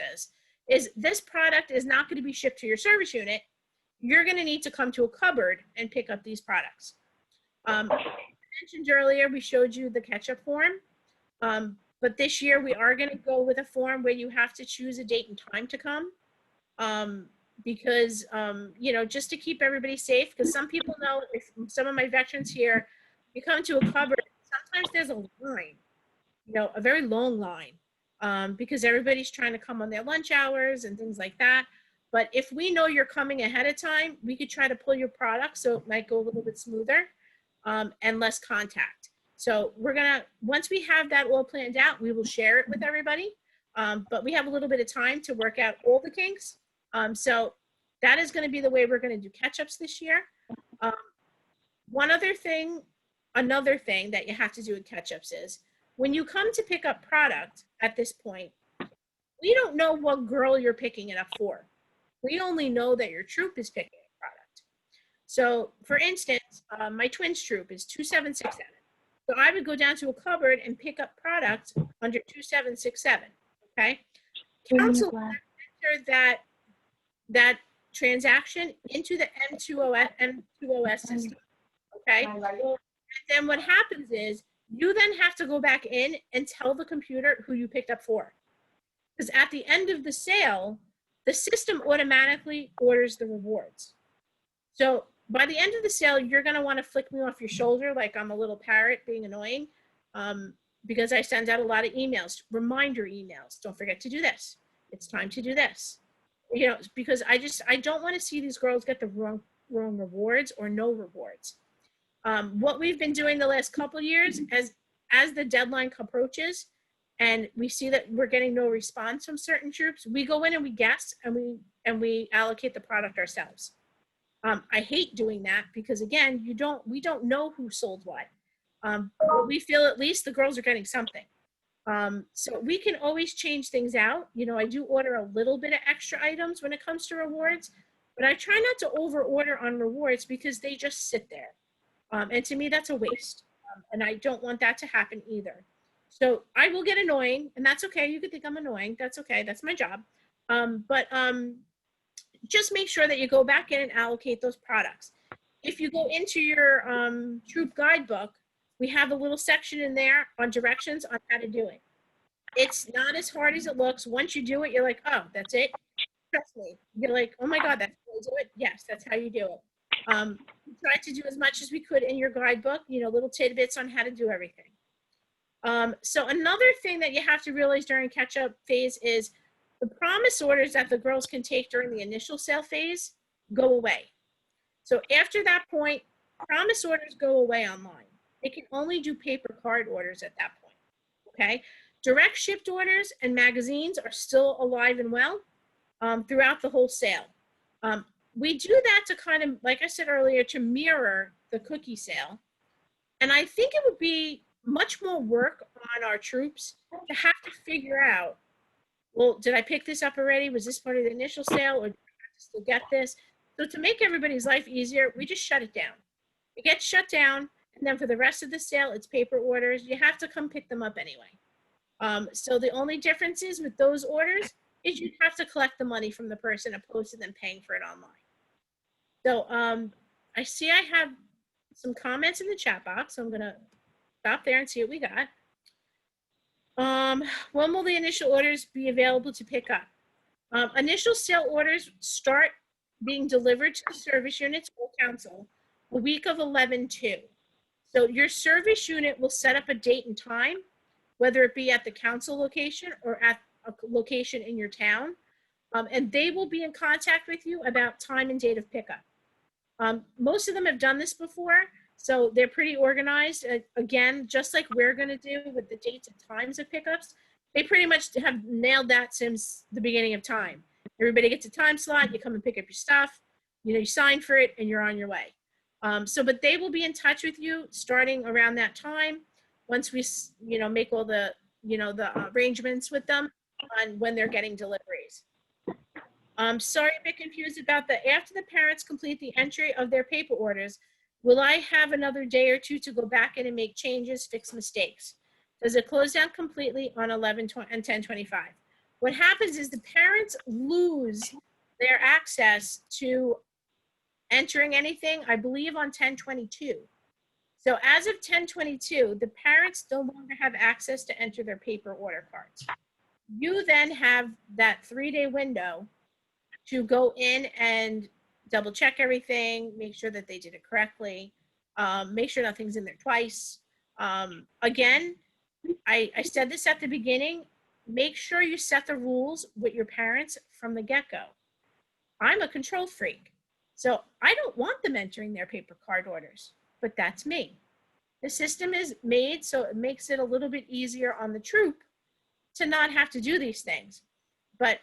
is this product is not going to be shipped to your service unit. You're going to need to come to a cupboard and pick up these products. I mentioned earlier, we showed you the catch-up form, but this year we are going to go with a form where you have to choose a date and time to come, because, just to keep everybody safe, because some people know, if some of my veterans here, you come to a cupboard, sometimes there's a line, a very long line, because everybody's trying to come on their lunch hours and things like that. But if we know you're coming ahead of time, we could try to pull your product so it might go a little bit smoother. And less contact. So we're gonna, once we have that all planned out, we will share it with everybody. But we have a little bit of time to work out all the kinks. So that is gonna be the way we're gonna do catch-ups this year. Another thing that you have to do with catch-ups is, when you come to pick up product at this point, we don't know what girl you're picking it up for. We only know that your troop is picking a product. So, for instance, my twins troop is 2767. So I would go down to a cupboard and pick up product under 2767. Okay. Council will enter that transaction into the M2OS system. Okay. And then what happens is you then have to go back in and tell the computer who you picked up for. Because at the end of the sale, the system automatically orders the rewards. So by the end of the sale, you're going to want to flick me off your shoulder like I'm a little parrot being annoying, because I send out a lot of emails, reminder emails. Don't forget to do this. It's time to do this. Because I don't want to see these girls get the wrong rewards or no rewards. What we've been doing the last couple of years, as the deadline approaches and we see that we're getting no response from certain troops, we go in and we guess and we allocate the product ourselves. I hate doing that because, again, we don't know who sold what. But we feel at least the girls are getting something. So we can always change things out. I do order a little bit of extra items when it comes to rewards, but I try not to over order on rewards because they just sit there. And to me, that's a waste. And I don't want that to happen either. So I will get annoying, and that's okay. You could think I'm annoying. That's okay. That's my job. But just make sure that you go back in and allocate those products. If you go into your troop guidebook, we have a little section in there on directions on how to do it. It's not as hard as it looks. Once you do it, you're like, oh, that's it. Trust me. You're like, oh my God, that's how you do it. Yes, that's how you do it. We tried to do as much as we could in your guidebook, little tidbits on how to do everything. So another thing that you have to realize during catch-up phase is the promise orders that the girls can take during the initial sale phase go away. So after that point, promise orders go away online. They can only do paper card orders at that point, okay? Direct shipped orders and magazines are still alive and well throughout the whole sale. We do that to kind of, like I said earlier, to mirror the cookie sale. And I think it would be much more work on our troops to have to figure out, well, did I pick this up already? Was this part of the initial sale, or did I have to still get this? So to make everybody's life easier, we just shut it down. It gets shut down, and then for the rest of the sale, it's paper orders. You have to come pick them up anyway. So the only difference is with those orders is you have to collect the money from the person opposed to them paying for it online. So I see I have some comments in the chat box, so I'm gonna stop there and see what we got. When will the initial orders be available to pick up? Initial sale orders start being delivered to the service units or council a week of 11/2. So your service unit will set up a date and time, whether it be at the council location or at a location in your town, and they will be in contact with you about time and date of pickup. Most of them have done this before, so they're pretty organized. Again, just like we're going to do with the dates and times of pickups, they pretty much have nailed that since the beginning of time. Everybody gets a time slot, you come and pick up your stuff, you sign for it, and you're on your way. But they will be in touch with you starting around that time once we, make all the, the arrangements with them on when they're getting deliveries. Sorry, a bit confused about after the parents complete the entry of their paper orders, will I have another day or two to go back in and make changes, fix mistakes? Does it close down completely on 10/25? What happens is the parents lose their access to entering anything, I believe, on 10/22. So as of 10/22, the parents no longer have access to enter their paper order cards. You then have that 3-day window to go in and double check everything, make sure that they did it correctly, make sure nothing's in there twice. Again, I said this at the beginning, make sure you set the rules with your parents from the get-go. I'm a control freak, so I don't want them entering their paper card orders, but that's me. The system is made so it makes it a little bit easier on the troop to not have to do these things. But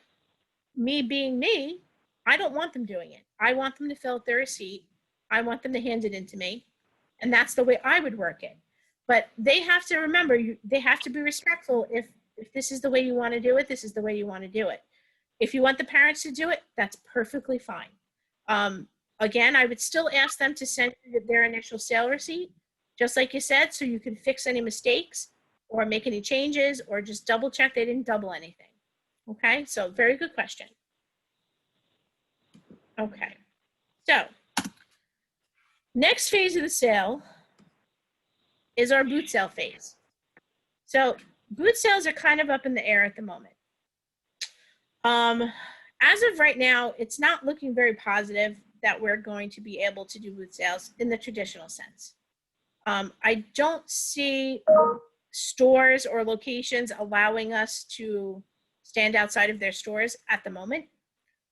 me being me, I don't want them doing it. I want them to fill out their receipt. I want them to hand it in to me. And that's the way I would work it. But they have to remember, they have to be respectful. If this is the way you want to do it, this is the way you want to do it. If you want the parents to do it, that's perfectly fine. Again, I would still ask them to send their initial sale receipt, just like you said, so you can fix any mistakes or make any changes or just double check they didn't double anything. Okay, so very good question. Okay, so next phase of the sale is our boot sale phase. So boot sales are kind of up in the air at the moment. As of right now, it's not looking very positive that we're going to be able to do boot sales in the traditional sense. I don't see stores or locations allowing us to stand outside of their stores at the moment.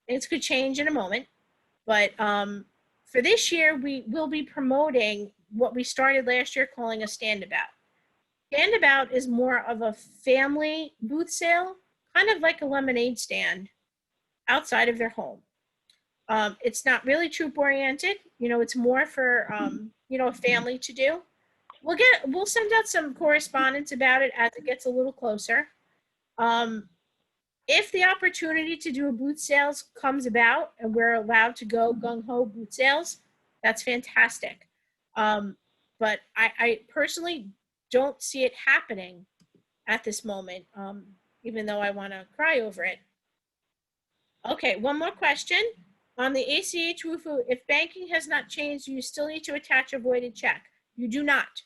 Things could change in a moment, but for this year, we will be promoting what we started last year calling a standabout. Standabout is more of a family booth sale, kind of like a lemonade stand outside of their home. It's not really troop oriented, it's more for a family to do. We'll send out some correspondence about it as it gets a little closer. If the opportunity to do a boot sales comes about and we're allowed to go gung-ho boot sales, that's fantastic. But I personally don't see it happening at this moment, even though I want to cry over it. Okay, one more question. On the ACH WUFU, if banking has not changed, you still need to attach a voided check. You do not.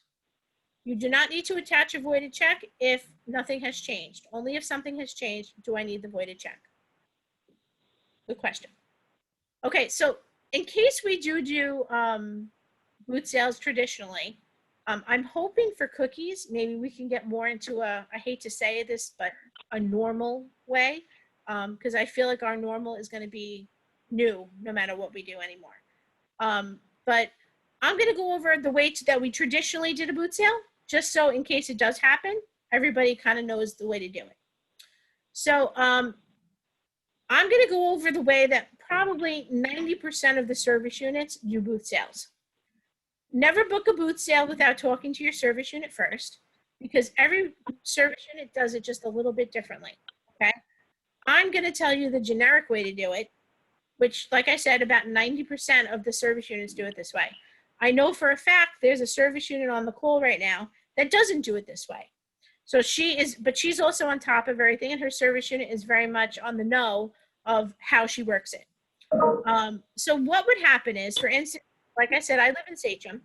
You do not need to attach a voided check if nothing has changed. Only if something has changed do I need the voided check. Good question. Okay, so in case we do boot sales traditionally, I'm hoping for cookies. Maybe we can get more into I hate to say this, but a normal way, because I feel like our normal is going to be new no matter what we do anymore. But I'm going to go over the way that we traditionally did a boot sale, just so in case it does happen, everybody kind of knows the way to do it. So I'm going to go over the way that probably 90% of the service units do boot sales. Never book a boot sale without talking to your service unit first, because every service unit does it just a little bit differently, okay? I'm going to tell you the generic way to do it, which, like I said, about 90% of the service units do it this way. I know for a fact there's a service unit on the call right now that doesn't do it this way. So she's also on top of everything, and her service unit is very much on the know of how she works it. So what would happen is, for instance, like I said, I live in Sachem,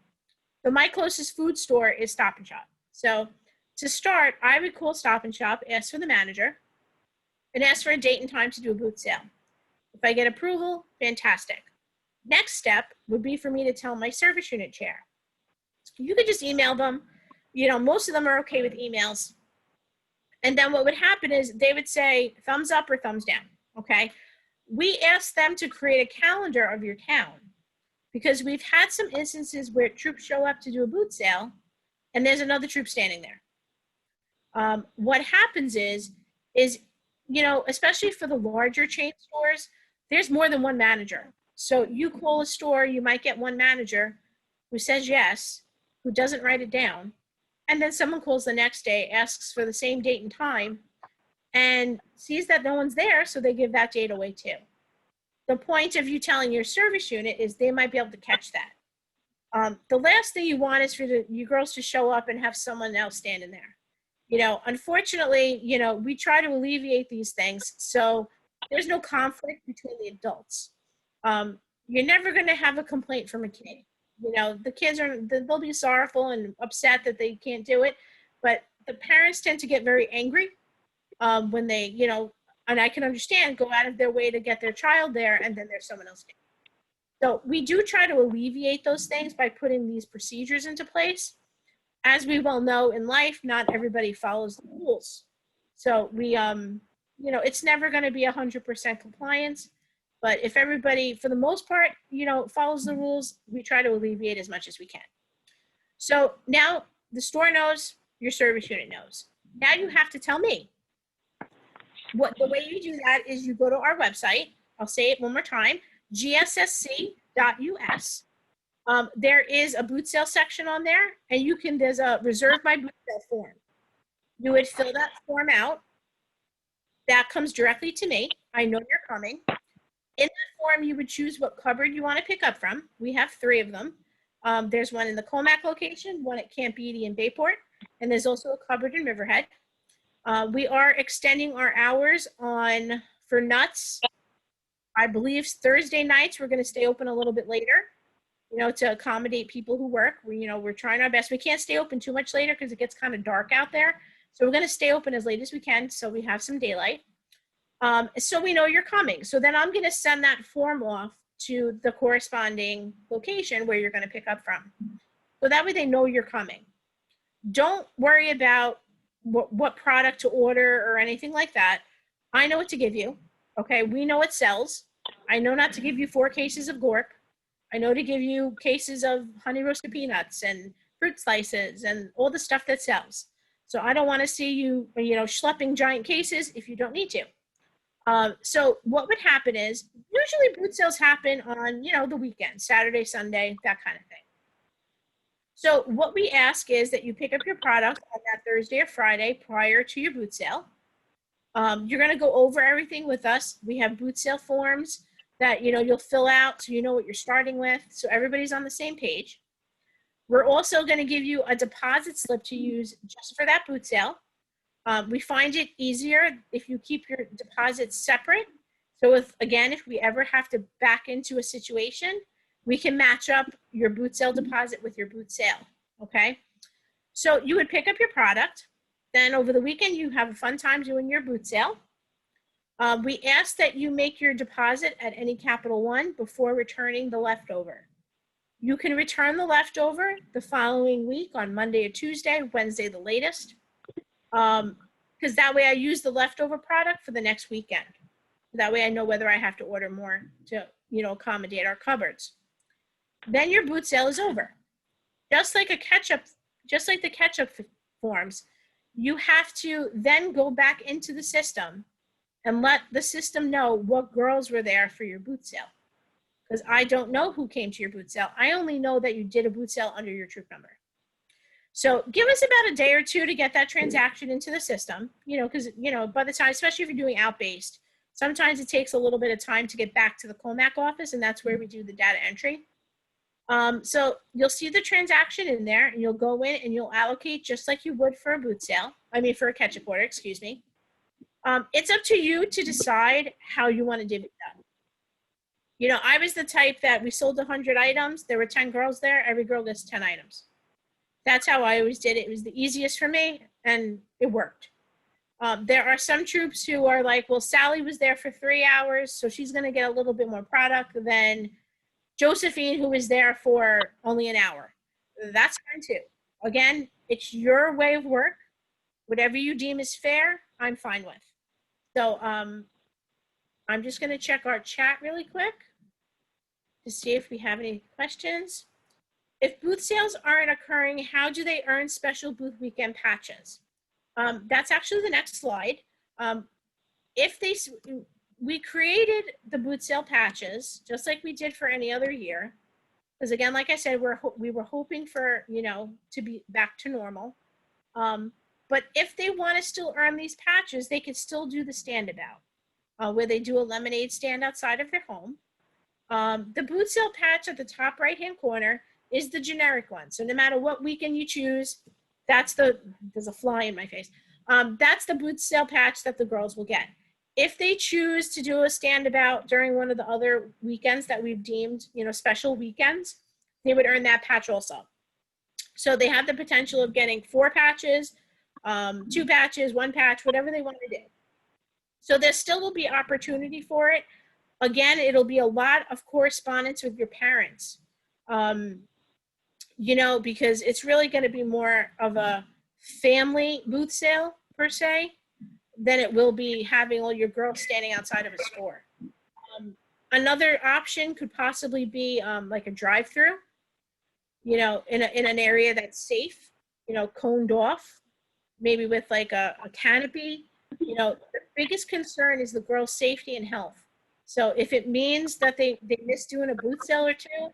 so my closest food store is Stop and Shop. So to start, I would call Stop and Shop, ask for the manager, and ask for a date and time to do a boot sale. If I get approval, fantastic. Next step would be for me to tell my service unit chair. You could just email them. You know, most of them are okay with emails. And then what would happen is they would say thumbs up or thumbs down, okay? We ask them to create a calendar of your town, because we've had some instances where troops show up to do a boot sale and there's another troop standing there. What happens is, you know, especially for the larger chain stores, there's more than one manager. So you call a store, you might get one manager who says yes, who doesn't write it down. And then someone calls the next day, asks for the same date and time, and sees that no one's there, so they give that date away too. The point of you telling your service unit is they might be able to catch that. The last thing you want is for you girls to show up and have someone else standing there. You know, unfortunately, you know, we try to alleviate these things, so there's no conflict between the adults. You're never going to have a complaint from a kid. You know, the kids they'll be sorrowful and upset that they can't do it, but the parents tend to get very angry when they, you know, and I can understand, go out of their way to get their child there, and then there's someone else there. So we do try to alleviate those things by putting these procedures into place. As we well know in life, not everybody follows the rules. So we, you know, it's never going to be 100% compliance, but if everybody, for the most part, you know, follows the rules, we try to alleviate as much as we can. So now the store knows, your service unit knows. Now you have to tell me. The way you do that is you go to our website. I'll say it one more time, gssc.us. There is a boot sale section on there, and there's a reserve my boot sale form. You would fill that form out. That comes directly to me. I know you're coming. In that form, you would choose what cupboard you want to pick up from. We have 3 of them. There's one in the Comac location, one at Camp Edie in Bayport, and there's also a cupboard in Riverhead. We are extending our hours for nuts. I believe Thursday nights, we're going to stay open a little bit later, you know, to accommodate people who work. We're trying our best. We can't stay open too much later because it gets kind of dark out there. So we're going to stay open as late as we can so we have some daylight. So we know you're coming. So then I'm going to send that form off to the corresponding location where you're going to pick up from. So that way they know you're coming. Don't worry about what product to order or anything like that. I know what to give you. Okay, we know it sells. I know not to give you 4 cases of Gorp. I know to give you cases of honey roasted peanuts and fruit slices and all the stuff that sells. So I don't want to see you, you know, schlepping giant cases if you don't need to. So what would happen is, usually boot sales happen on, you know, the weekend, Saturday, Sunday, that kind of thing. So what we ask is that you pick up your product on that Thursday or Friday prior to your boot sale. You're going to go over everything with us. We have boot sale forms that, you know, you'll fill out so you know what you're starting with, so everybody's on the same page. We're also going to give you a deposit slip to use just for that boot sale. We find it easier if you keep your deposits separate. So if we ever have to back into a situation, we can match up your boot sale deposit with your boot sale, okay? So you would pick up your product. Then over the weekend, you have a fun time doing your boot sale. We ask that you make your deposit at any Capital One before returning the leftover. You can return the leftover the following week on Monday or Tuesday, Wednesday the latest. Because that way I use the leftover product for the next weekend. That way I know whether I have to order more to, accommodate our cupboards. Then your boot sale is over. Just like the ketchup forms, you have to then go back into the system and let the system know what girls were there for your boot sale. Because I don't know who came to your boot sale. I only know that you did a boot sale under your troop number. So give us about a day or two to get that transaction into the system, because, by the time, especially if you're doing out-based, sometimes it takes a little bit of time to get back to the COMAC office, and that's where we do the data entry. So you'll see the transaction in there, and you'll go in and you'll allocate just like you would for a boot sale. For a ketchup order, excuse me. It's up to you to decide how you want to divvy it up. I was the type that we sold 100 items. There were 10 girls there. Every girl gets 10 items. That's how I always did it. It was the easiest for me, and it worked. There are some troops who are like, well, Sally was there for 3 hours, so she's going to get a little bit more product than Josephine, who was there for only an hour. That's fine too. Again, it's your way of work. Whatever you deem is fair, I'm fine with. So I'm just going to check our chat really quick to see if we have any questions. If booth sales aren't occurring, how do they earn special booth weekend patches? That's actually the next slide. We created the boot sale patches just like we did for any other year. Because again, like I said, we were hoping for, to be back to normal. But if they want to still earn these patches, they could still do the standabout, where they do a lemonade stand outside of their home. The boot sale patch at the top right-hand corner is the generic one. So no matter what weekend you choose, there's a fly in my face. That's the boot sale patch that the girls will get. If they choose to do a standabout during one of the other weekends that we've deemed, special weekends, they would earn that patch also. So they have the potential of getting 4 patches, 2 patches, 1 patch, whatever they want to do. So there still will be opportunity for it. Again, it'll be a lot of correspondence with your parents, because it's really going to be more of a family booth sale per se than it will be having all your girls standing outside of a store. Another option could possibly be like a drive-through, in an area that's safe, coned off, maybe with like a canopy. The biggest concern is the girls' safety and health. So if it means that they miss doing a booth sale or two,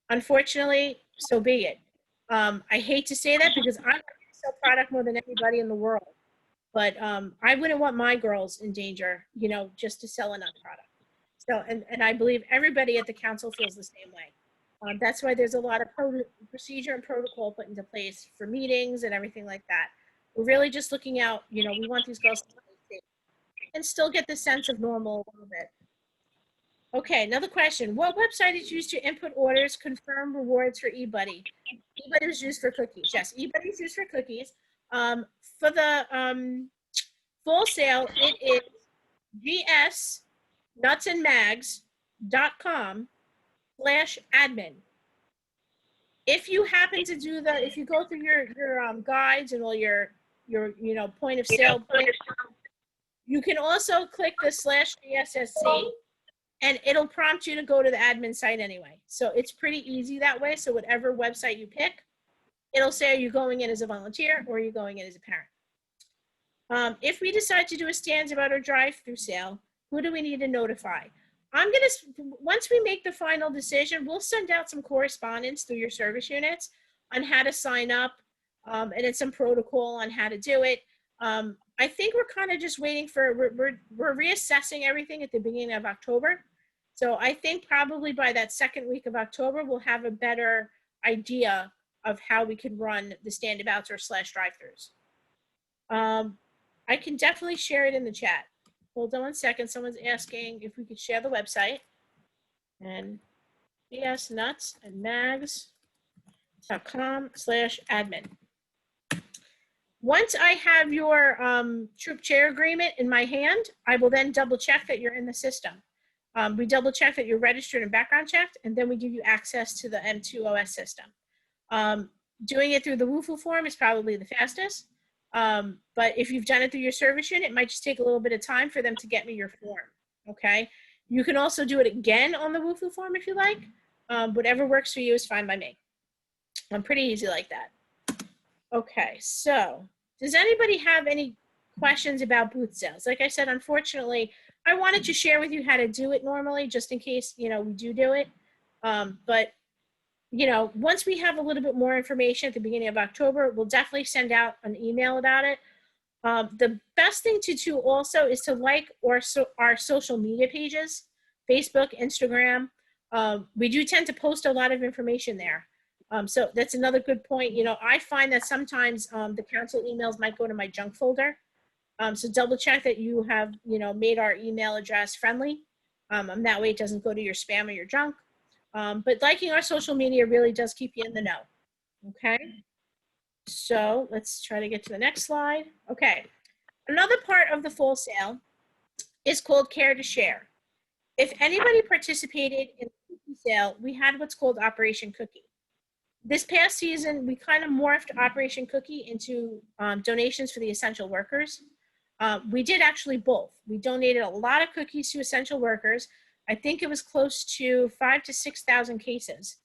unfortunately, so be it. I hate to say that because I sell product more than anybody in the world. But I wouldn't want my girls in danger, just to sell enough product. So, and I believe everybody at the council feels the same way. That's why there's a lot of procedure and protocol put into place for meetings and everything like that. We're really just looking out, we want these girls to stay safe and still get the sense of normal a little bit. Okay, another question. What website is used to input orders, confirm rewards for eBuddy? eBuddy is used for cookies. Yes, eBuddy is used for cookies. For the full sale, it is gsnutsandmags.com/admin. If you happen to do if you go through your guides and all your point of sale, you can also click the /GSSC and it'll prompt you to go to the admin site anyway. So it's pretty easy that way. So whatever website you pick, it'll say, are you going in as a volunteer or are you going in as a parent? If we decide to do a standabout or drive-through sale, who do we need to notify? Once we make the final decision, we'll send out some correspondence through your service units on how to sign up, and it's some protocol on how to do it. I think we're kind of just waiting we're reassessing everything at the beginning of October. So I think probably by that second week of October, we'll have a better idea of how we can run the standabouts or /drive-throughs. I can definitely share it in the chat. Hold on 1 second. Someone's asking if we could share the website. And gsnutsandmags.com/admin. Once I have your troop chair agreement in my hand, I will then double check that you're in the system. We double check that you're registered and background checked, and then we give you access to the M2OS system. Doing it through the WUFU form is probably the fastest. But if you've done it through your service unit, it might just take a little bit of time for them to get me your form. Okay. You can also do it again on the WUFU form if you like. Whatever works for you is fine by me. I'm pretty easy like that. Okay, so does anybody have any questions about booth sales? Like I said, unfortunately, I wanted to share with you how to do it normally, just in case, we do it. But, once we have a little bit more information at the beginning of October, we'll definitely send out an email about it. The best thing to do also is to like our social media pages, Facebook, Instagram. We do tend to post a lot of information there. So that's another good point. I find that sometimes the council emails might go to my junk folder. So double check that you have, made our email address friendly. That way it doesn't go to your spam or your junk. But liking our social media really does keep you in the know. Okay. So let's try to get to the next slide. Okay. Another part of the fall sale is called Care to Share. If anybody participated in the cookie sale, we had what's called Operation Cookie. This past season, we kind of morphed Operation Cookie into donations for the essential workers. We did actually both. We donated a lot of cookies to essential workers. I think it was close to 5,000 to 6,000 cases,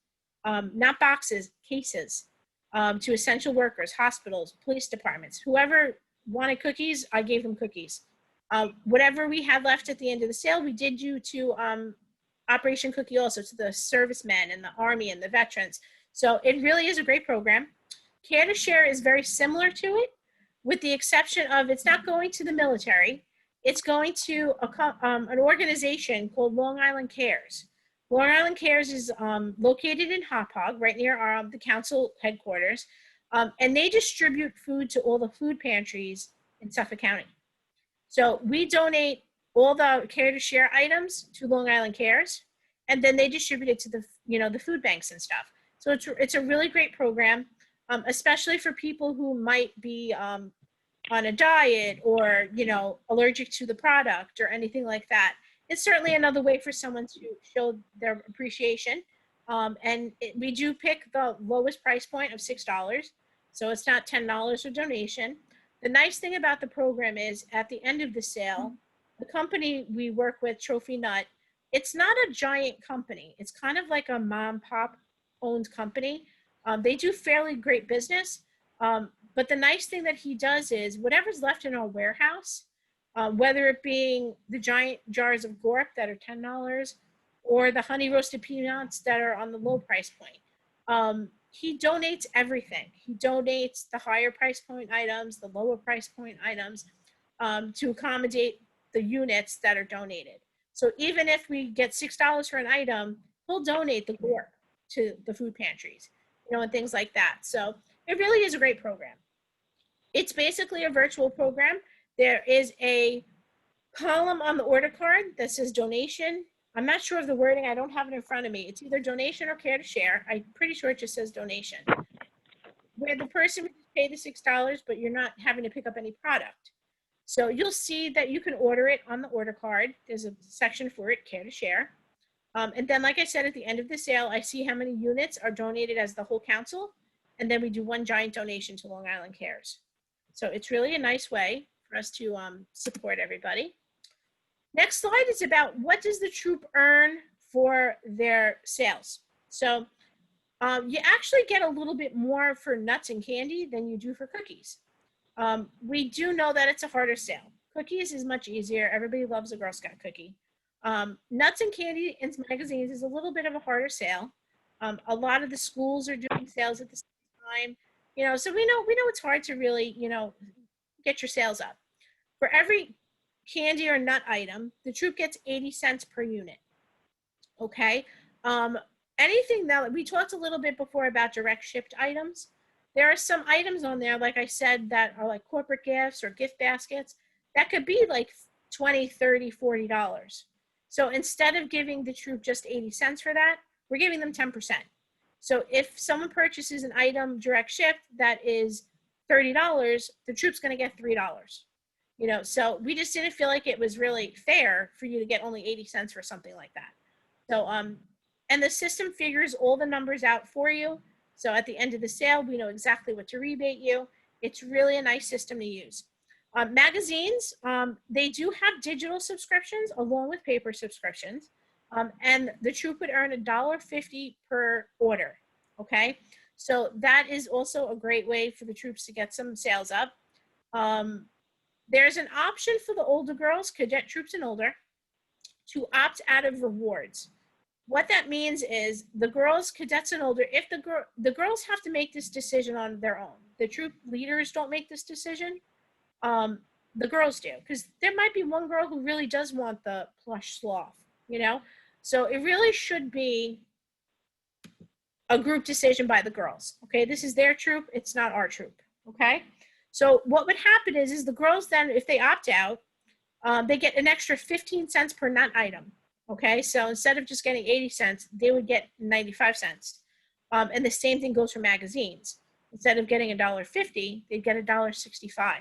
not boxes, cases, to essential workers, hospitals, police departments. Whoever wanted cookies, I gave them cookies. Whatever we had left at the end of the sale, we did do to Operation Cookie also, to the servicemen and the Army and the veterans. So it really is a great program. Care to Share is very similar to it, with the exception of it's not going to the military. It's going to an organization called Long Island Cares. Long Island Cares is located in Hop Hog, right near the council headquarters, and they distribute food to all the food pantries in Suffolk County. So we donate all the Care to Share items to Long Island Cares, and then they distribute it to the food banks and stuff. So it's a really great program, especially for people who might be on a diet or, allergic to the product or anything like that. It's certainly another way for someone to show their appreciation. We do pick the lowest price point of $6. So it's not $10 a donation. The nice thing about the program is at the end of the sale, the company we work with, Trophy Nut, it's not a giant company. It's kind of like a mom pop owned company. They do fairly great business. But the nice thing that he does is whatever's left in our warehouse, whether it being the giant jars of Gorp that are $10 or the honey roasted peanuts that are on the low price point, he donates everything. He donates the higher price point items, the lower price point items, to accommodate the units that are donated. So even if we get $6 for an item, he'll donate the Gorp to the food pantries, and things like that. So it really is a great program. It's basically a virtual program. There is a column on the order card that says donation. I'm not sure of the wording. I don't have it in front of me. It's either donation or Care to Share. I'm pretty sure it just says donation, where the person would just pay the $6, but you're not having to pick up any product. So you'll see that you can order it on the order card. There's a section for it, Care to Share. And then, like I said, at the end of the sale, I see how many units are donated as the whole council. And then we do one giant donation to Long Island Cares. So it's really a nice way for us to support everybody. Next slide is about what does the troop earn for their sales. So you actually get a little bit more for nuts and candy than you do for cookies. We do know that it's a harder sale. Cookies is much easier. Everybody loves a Girl Scout cookie. Nuts and candy and magazines is a little bit of a harder sale. A lot of the schools are doing sales at the same time, so we know it's hard to really, get your sales up. For every candy or nut item, the troop gets 80 cents per unit. Okay. Anything that we talked a little bit before about direct shipped items, there are some items on there, like I said, that are like corporate gifts or gift baskets that could be like $20, $30, $40. So instead of giving the troop just 80 cents for that, we're giving them 10%. So if someone purchases an item direct shipped that is $30, the troop's going to get $3. You know, so we just didn't feel like it was really fair for you to get only 80 cents for something like that. So, and the system figures all the numbers out for you. So at the end of the sale, we know exactly what to rebate you. It's really a nice system to use. Magazines, they do have digital subscriptions along with paper subscriptions. And the troop would earn $1.50 per order. Okay. So that is also a great way for the troops to get some sales up. There's an option for the older girls, cadet troops and older, to opt out of rewards. What that means is the girls, cadets and older, if the girls have to make this decision on their own. The troop leaders don't make this decision. The girls do, because there might be one girl who really does want the plush sloth, you know? So it really should be a group decision by the girls. Okay, this is their troop, it's not our troop. Okay, so what would happen is the girls then, if they opt out, they get an extra 15 cents per nut item. Okay, so instead of just getting 80 cents, they would get 95 cents. And the same thing goes for magazines. Instead of getting $1.50, they'd get $1.65.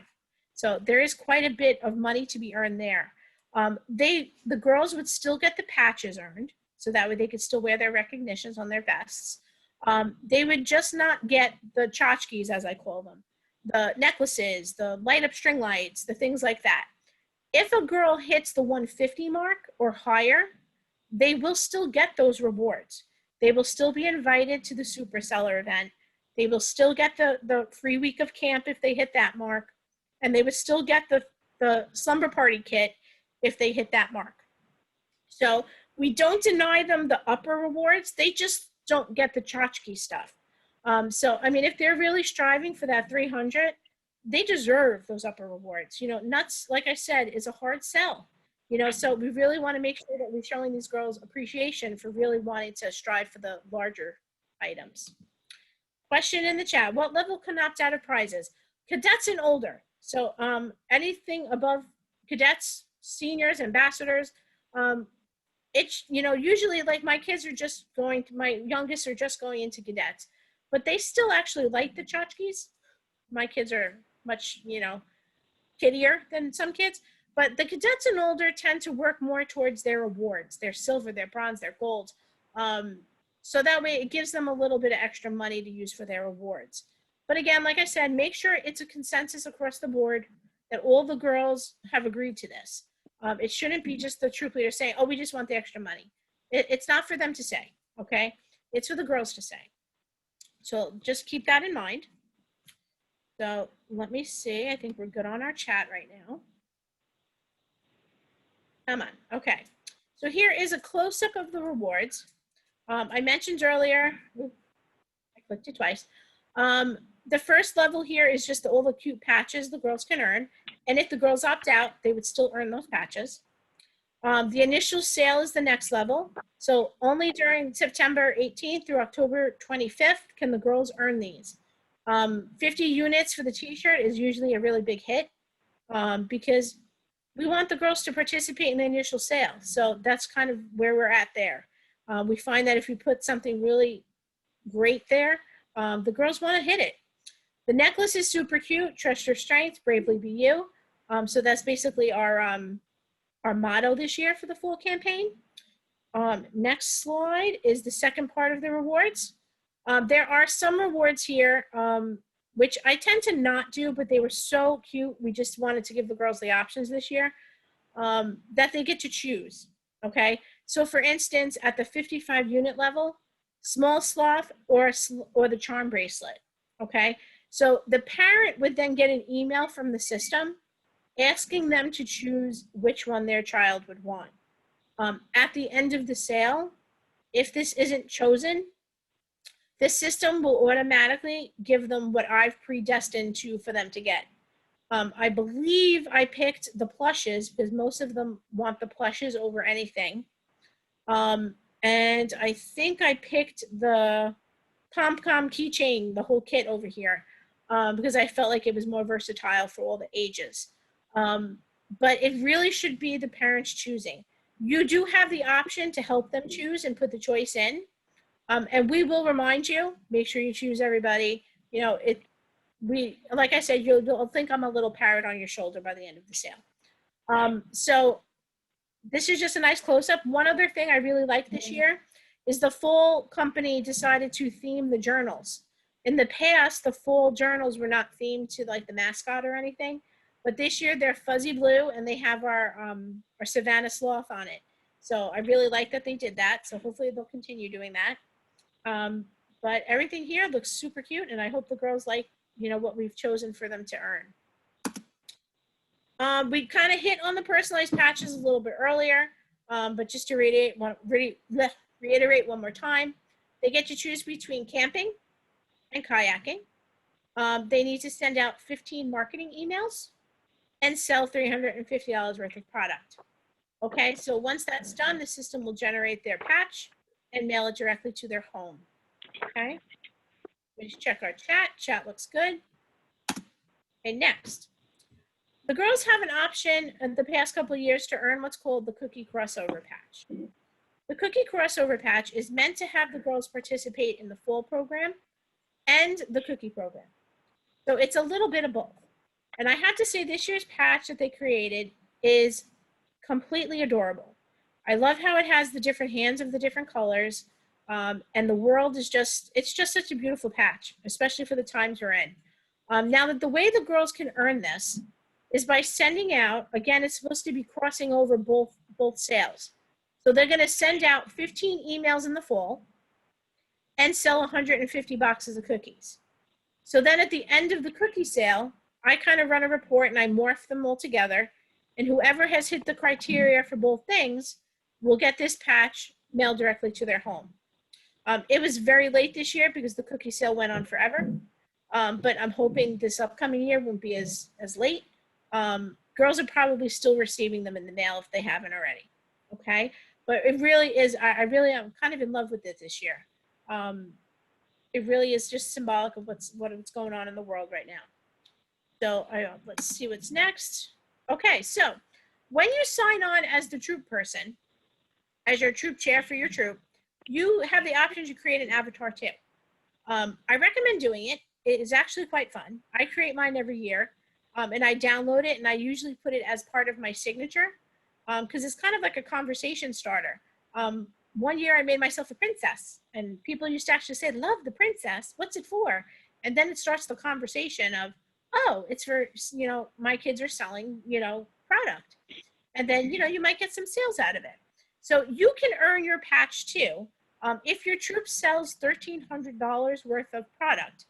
So there is quite a bit of money to be earned there. The girls would still get the patches earned, so that way they could still wear their recognitions on their vests. They would just not get the tchotchkes, as I call them, the necklaces, the light up string lights, the things like that. If a girl hits the 150 mark or higher, they will still get those rewards. They will still be invited to the super seller event. They will still get the free week of camp if they hit that mark. And they would still get the slumber party kit if they hit that mark. So we don't deny them the upper rewards. They just don't get the tchotchke stuff. So, I mean, if they're really striving for that 300, they deserve those upper rewards. You know, nuts, like I said, is a hard sell. You know, so we really want to make sure that we're showing these girls appreciation for really wanting to strive for the larger items. Question in the chat: what level can opt out of prizes? Cadets and older. So anything above cadets, seniors, ambassadors, it's, you know, usually like my kids are just going to, my youngest are just going into cadets, but they still actually like the tchotchkes. My kids are much, you know, kiddier than some kids, but the cadets and older tend to work more towards their awards, their silver, their bronze, their gold. So that way it gives them a little bit of extra money to use for their awards. But again, like I said, make sure it's a consensus across the board that all the girls have agreed to this. It shouldn't be just the troop leader saying, oh, we just want the extra money. It's not for them to say, okay? It's for the girls to say. So just keep that in mind. So let me see. I think we're good on our chat right now. Come on. Okay. So here is a close-up of the rewards. I mentioned earlier, I clicked it twice. The first level here is just all the cute patches the girls can earn. And if the girls opt out, they would still earn those patches. The initial sale is the next level. So only during September 18th through October 25th can the girls earn these. 50 units for the t-shirt is usually a really big hit because we want the girls to participate in the initial sale. So that's kind of where we're at there. We find that if we put something really great there, the girls want to hit it. The necklace is super cute. Trust your strength, bravely be you. So that's basically our motto this year for the fall campaign. Next slide is the second part of the rewards. There are some rewards here, which I tend to not do, but they were so cute. We just wanted to give the girls the options this year that they get to choose. Okay. So for instance, at the 55 unit level, small sloth or the charm bracelet. Okay. So the parent would then get an email from the system asking them to choose which one their child would want. At the end of the sale, if this isn't chosen, the system will automatically give them what I've predestined for them to get. I believe I picked the plushes because most of them want the plushes over anything. And I think I picked the pom-pom keychain, the whole kit over here, because I felt like it was more versatile for all the ages. But it really should be the parents choosing. You do have the option to help them choose and put the choice in. And we will remind you, make sure you choose everybody. You know, like I said, you'll think I'm a little parrot on your shoulder by the end of the sale. So this is just a nice close-up. One other thing I really like this year is the fall company decided to theme the journals. In the past, the fall journals were not themed to like the mascot or anything, but this year they're fuzzy blue and they have our Savannah sloth on it. So I really like that they did that. So hopefully they'll continue doing that. But everything here looks super cute, and I hope the girls like, you know, what we've chosen for them to earn. We kind of hit on the personalized patches a little bit earlier, but just to reiterate one more time, they get to choose between camping and kayaking. They need to send out 15 marketing emails and sell $350 worth of product. Okay, so once that's done, the system will generate their patch and mail it directly to their home. Okay, let's check our chat. Chat looks good. Okay, next. The girls have an option in the past couple of years to earn what's called the cookie crossover patch. The cookie crossover patch is meant to have the girls participate in the fall program and the cookie program. So it's a little bit of both. And I have to say this year's patch that they created is completely adorable. I love how it has the different hands of the different colors. And the world is it's just such a beautiful patch, especially for the times we're in. Now that the way the girls can earn this is by sending out, again, it's supposed to be crossing over both sales. So they're going to send out 15 emails in the fall and sell 150 boxes of cookies. So then at the end of the cookie sale, I kind of run a report and I morph them all together. And whoever has hit the criteria for both things will get this patch mailed directly to their home. It was very late this year because the cookie sale went on forever. But I'm hoping this upcoming year won't be as late. Girls are probably still receiving them in the mail if they haven't already. Okay, but it really is. I really am kind of in love with it this year. It really is just symbolic of what's going on in the world right now. So let's see what's next. Okay, so when you sign on as the troop person, as your troop chair for your troop, you have the option to create an avatar too. I recommend doing it. It is actually quite fun. I create mine every year. And I download it, and I usually put it as part of my signature because it's kind of like a conversation starter. One year I made myself a princess, and people used to actually say, love the princess, what's it for? And then it starts the conversation of, oh, it's for, you know, my kids are selling, you know, product. And then, you know, you might get some sales out of it. So you can earn your patch too. If your troop sells $1,300 worth of product,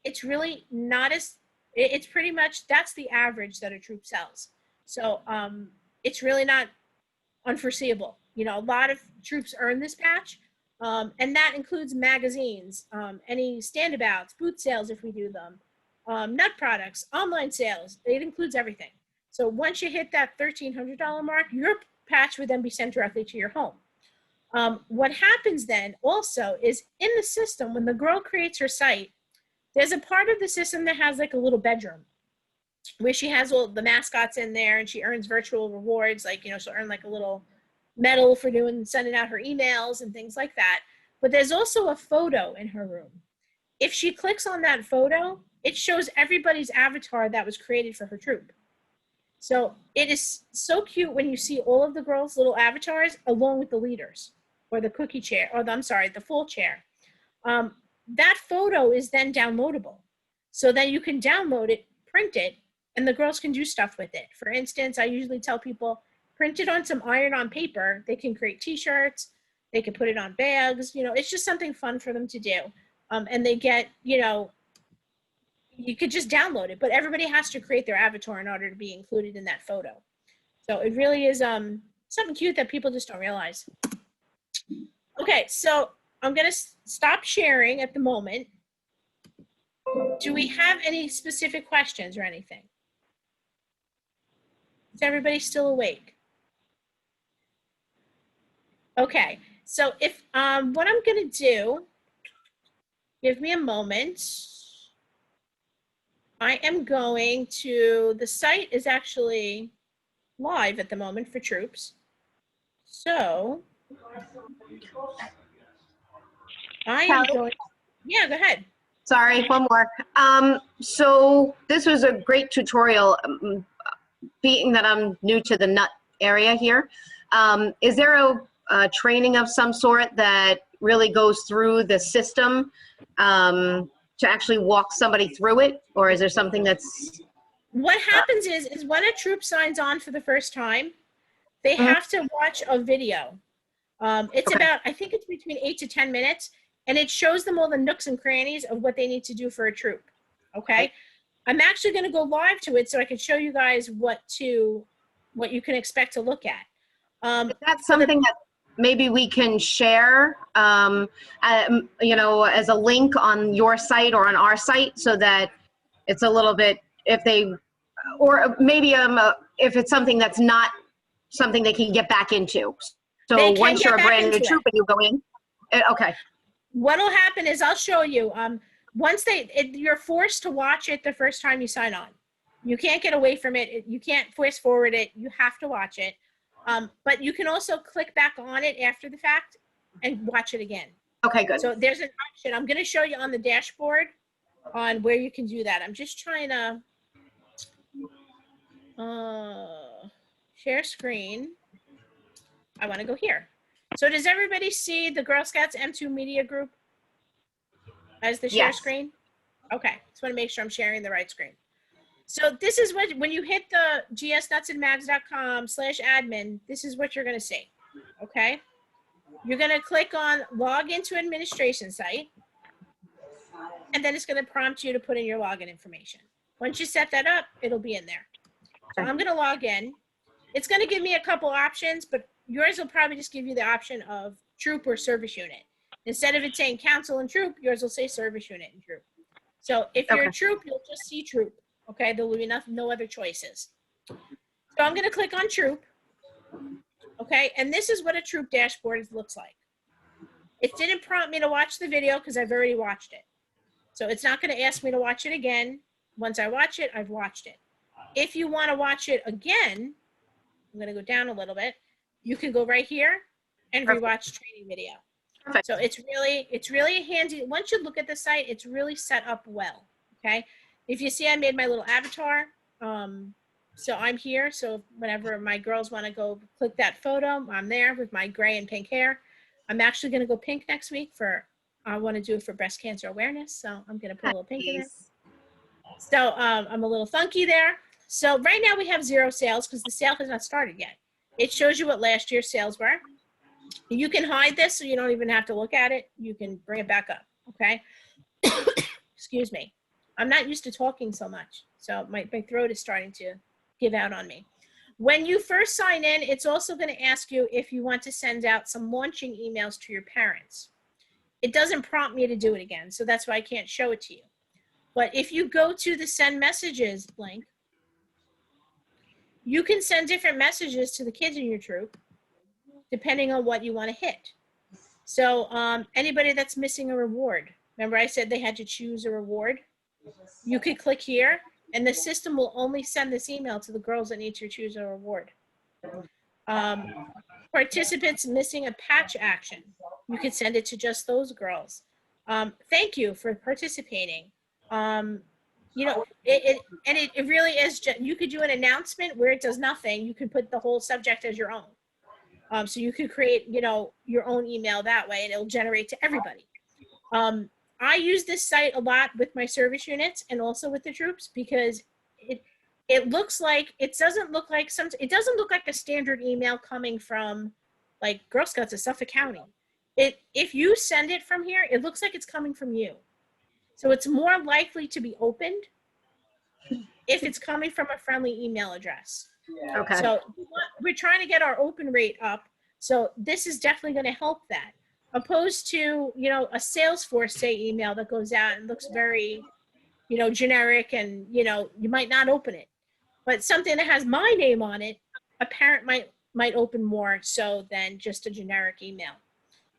it's really not as, it's pretty much, that's the average that a troop sells. So it's really not unforeseeable. You know, a lot of troops earn this patch, and that includes magazines, any standabouts, boot sales if we do them, nut products, online sales. It includes everything. So once you hit that $1,300 mark, your patch would then be sent directly to your home. What happens then also is in the system, when the girl creates her site, there's a part of the system that has like a little bedroom where she has all the mascots in there and she earns virtual rewards. Like, you know, she'll earn like a little medal for sending out her emails and things like that. But there's also a photo in her room. If she clicks on that photo, it shows everybody's avatar that was created for her troop. So it is so cute when you see all of the girls' little avatars along with the leaders or the cookie chair, or the full chair. That photo is then downloadable. So then you can download it, print it, and the girls can do stuff with it. For instance, I usually tell people, print it on some iron-on paper. They can create t-shirts. They can put it on bags. You know, it's just something fun for them to do. And they get, you know, you could just download it, but everybody has to create their avatar in order to be included in that photo. So it really is something cute that people just don't realize. Okay, so I'm going to stop sharing at the moment. Do we have any specific questions or anything? Is everybody still awake? Okay, so if what I'm going to do, give me a moment. I am going to, the site is actually live at the moment for troops. So I am going, yeah, go ahead. Sorry, one more. So this was a great tutorial. Being that I'm new to the nut area here, is there a training of some sort that really goes through the system to actually walk somebody through it? Or is there something that's... What happens is when a troop signs on for the first time, they Mhm. have to watch a video. It's Okay. about, I think it's between 8 to 10 minutes, and it shows them all the nooks and crannies of what they need to do for a troop. Okay. I'm actually going to go live to it so I can show you guys what you can expect to look at. Is that something that maybe we can share, you know, as a link on your site or on our site so that it's a little bit, if they, or maybe if it's something that's not something they can get back into. So They can once get you're a back brand new into it. troop and you go in, okay, What'll happen is I'll show you. Once you're forced to watch it the first time you sign on. You can't get away from it. You can't fast forward it. You have to watch it. But you can also click back on it after the fact and watch it again. okay, good. So there's an option. I'm going to show you on the dashboard on where you can do that. I'm just trying to share screen. I want to go here. So does everybody see the Girl Scouts M2 Media Group as the share Yes. screen? Okay, just want to make sure I'm sharing the right screen. So this is what, when you hit the gsnutsandmags.com/admin, this is what you're going to see. Okay. You're going to click on log into administration site, and then it's going to prompt you to put in your login information. Once you set that up, it'll be in there. So I'm going to log in. It's going to give me a couple options, but yours will probably just give you the option of troop or service unit. Instead of it saying council and troop, yours will say service unit and troop. So if you're a troop, you'll just see troop. Okay, there will be no other choices. So I'm going to click on troop. Okay, and this is what a troop dashboard looks like. It didn't prompt me to watch the video because I've already watched it. So it's not going to ask me to watch it again. Once I watch it, I've watched it. If you want to watch it again, I'm going to go down a little bit. You can go right here and rewatch training video. Perfect. So it's really handy. Once you look at the site, it's really set up well. Okay. If you see, I made my little avatar. So I'm here. So whenever my girls want to go click that photo, I'm there with my gray and pink hair. I'm actually going to go pink next week I want to do it for breast cancer awareness. So I'm going to put a little pink in there. So I'm a little funky there. So right now we have 0 sales because the sale has not started yet. It shows you what last year's sales were. You can hide this so you don't even have to look at it. You can bring it back up, okay? Excuse me. I'm not used to talking so much, so my throat is starting to give out on me. When you first sign in, it's also going to ask you if you want to send out some launching emails to your parents. It doesn't prompt me to do it again, so that's why I can't show it to you. But if you go to the send messages link, you can send different messages to the kids in your troop, depending on what you want to hit. So anybody that's missing a reward, remember I said they had to choose a reward? You could click here, and the system will only send this email to the girls that need to choose a reward. Participants missing a patch action, you could send it to just those girls. Thank you for participating. You know, it really is just, you could do an announcement where it does nothing. You could put the whole subject as your own. So you could create, you know, your own email that way, and it'll generate to everybody. I use this site a lot with my service units and also with the troops because it looks like, it doesn't look like a standard email coming from like Girl Scouts of Suffolk County. If you send it from here, it looks like it's coming from you. So it's more likely to be opened if it's coming from a friendly email address. Okay. So we're trying to get our open rate up. So this is definitely going to help that. Opposed to, you know, a Salesforce say email that goes out and looks very, you know, generic, and, you know, you might not open it. But something that has my name on it, a parent might open more so than just a generic email.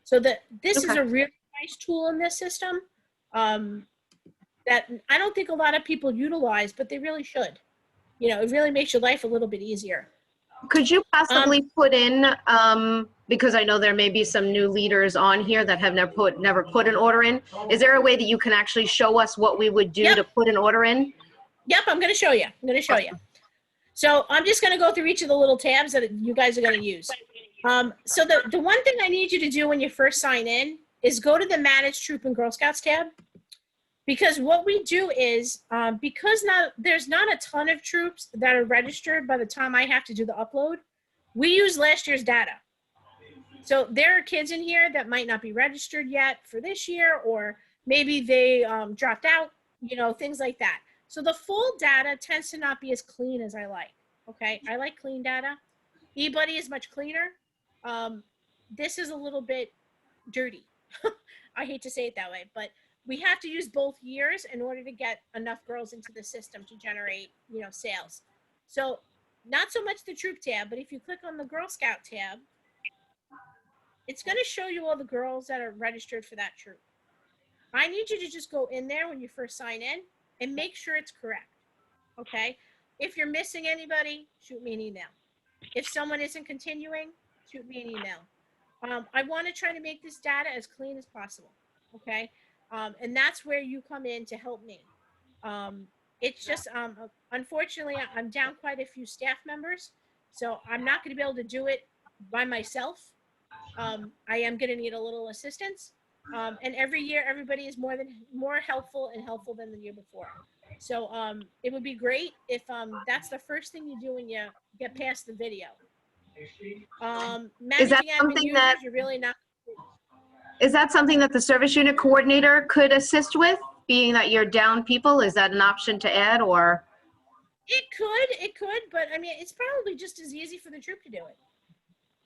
So this is a really nice tool in this system that I don't think a lot of people utilize, but they really should. You know, it really makes your life a little bit easier. Could you possibly put in because I know there may be some new leaders on here that have never put an order in. Is there a way that you can actually show us what we would do Yep. to put an order in? Yep, I'm going to show you. I'm going to show you. So I'm just going to go through each of the little tabs that you guys are going to use. So the one thing I need you to do when you first sign in is go to the Manage Troop and Girl Scouts tab. Because what we do is, because there's not a ton of troops that are registered by the time I have to do the upload, we use last year's data. So there are kids in here that might not be registered yet for this year, or maybe they dropped out, you know, things like that. So the full data tends to not be as clean as I like, okay? I like clean data. eBuddy is much cleaner. This is a little bit dirty. I hate to say it that way, but we have to use both years in order to get enough girls into the system to generate, you know, sales. So not so much the troop tab, but if you click on the Girl Scout tab, it's going to show you all the girls that are registered for that troop. I need you to just go in there when you first sign in and make sure it's correct, okay? If you're missing anybody, shoot me an email. If someone isn't continuing, shoot me an email. I want to try to make this data as clean as possible, okay? And that's where you come in to help me. It's just, unfortunately, I'm down quite a few staff members, so I'm not going to be able to do it by myself. I am going to need a little assistance. And every year, everybody is more helpful than the year before. So it would be great if that's the first thing you do when you get past the video. Managing admin something users, that- you're really not. Is that something that the service unit coordinator could assist with, being that you're down people? Is that an option to add, or? It could, but I mean, it's probably just as easy for the troop to do it.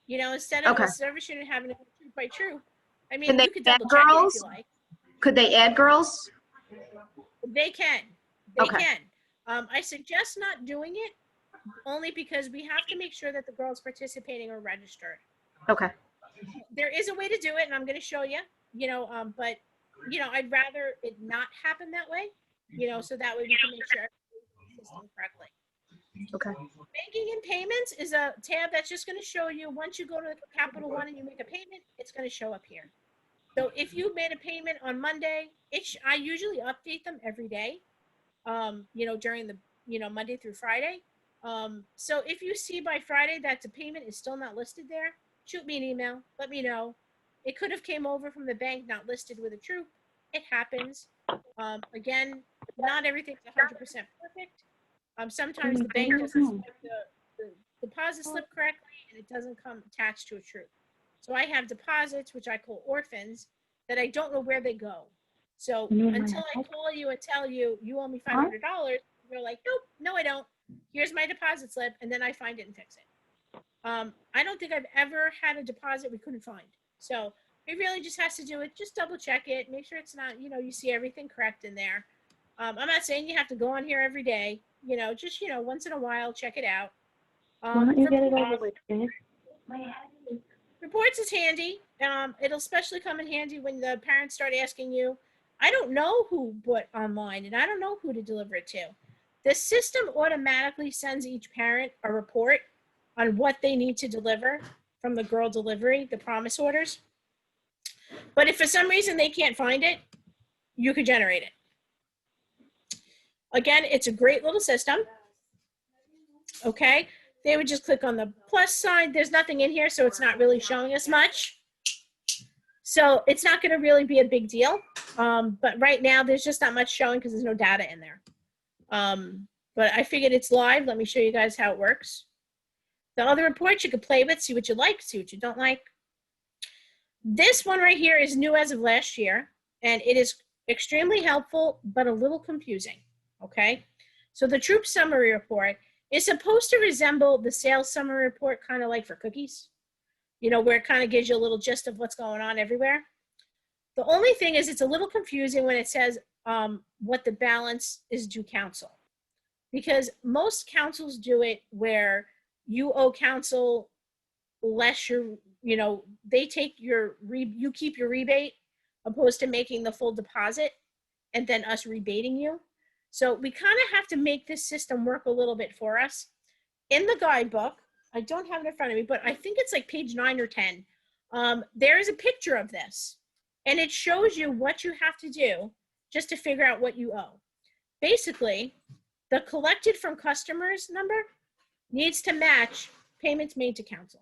You know, instead of Okay. the service unit having to go troop by troop. I Can mean, they you could add double check it girls? if you like. Could they add girls? They can. They Okay. can. I suggest not doing it only because we have to make sure that the girls participating are registered. Okay. There is a way to do it, and I'm going to show you, you know, but, you know, I'd rather it not happen that way, you know, so that way we can make sure everything's in the system correctly. Okay. Banking and payments is a tab that's just going to show you, once you go to Capital One and you make a payment, it's going to show up here. So if you made a payment on Monday, I usually update them every day, you know, during the, you know, Monday through Friday. So if you see by Friday that the payment is still not listed there, shoot me an email, let me know. It could have came over from the bank not listed with a troop. It happens. Again, not everything's 100% perfect. Sometimes the bank doesn't slip the deposit slip correctly, and it doesn't come attached to a troop. So I have deposits, which I call orphans, that I don't know where they go. So until I call you and tell you, you owe me $500, you're like, nope, no, I don't. Here's my deposit slip, and then I find it and fix it. I don't think I've ever had a deposit we couldn't find. So it really just has to do with, just double check it, make sure it's not, you know, you see everything correct in there. I'm not saying you have to go on here every day, you know, just, you know, once in a while, check it out. Why don't you get it over with, kid? Reports is handy. It'll especially come in handy when the parents start asking you, I don't know who put online and I don't know who to deliver it to. The system automatically sends each parent a report on what they need to deliver from the girl delivery, the promise orders. But if for some reason they can't find it, you could generate it. Again, it's a great little system. Okay, they would just click on the plus sign. There's nothing in here, so it's not really showing us much. So it's not going to really be a big deal. But right now, there's just not much showing because there's no data in there. But I figured it's live. Let me show you guys how it works. The other reports you could play with, see what you like, see what you don't like. This one right here is new as of last year, and it is extremely helpful, but a little confusing, okay? So the troop summary report is supposed to resemble the sales summary report, kind of like for cookies, you know, where it kind of gives you a little gist of what's going on everywhere. The only thing is it's a little confusing when it says what the balance is due council, because most councils do it where you owe council less your, you know, they take your, you keep your rebate opposed to making the full deposit and then us rebating you. So we kind of have to make this system work a little bit for us. In the guidebook, I don't have it in front of me, but I think it's like page 9 or 10. There is a picture of this, and it shows you what you have to do just to figure out what you owe. Basically, the collected from customers number needs to match payments made to council.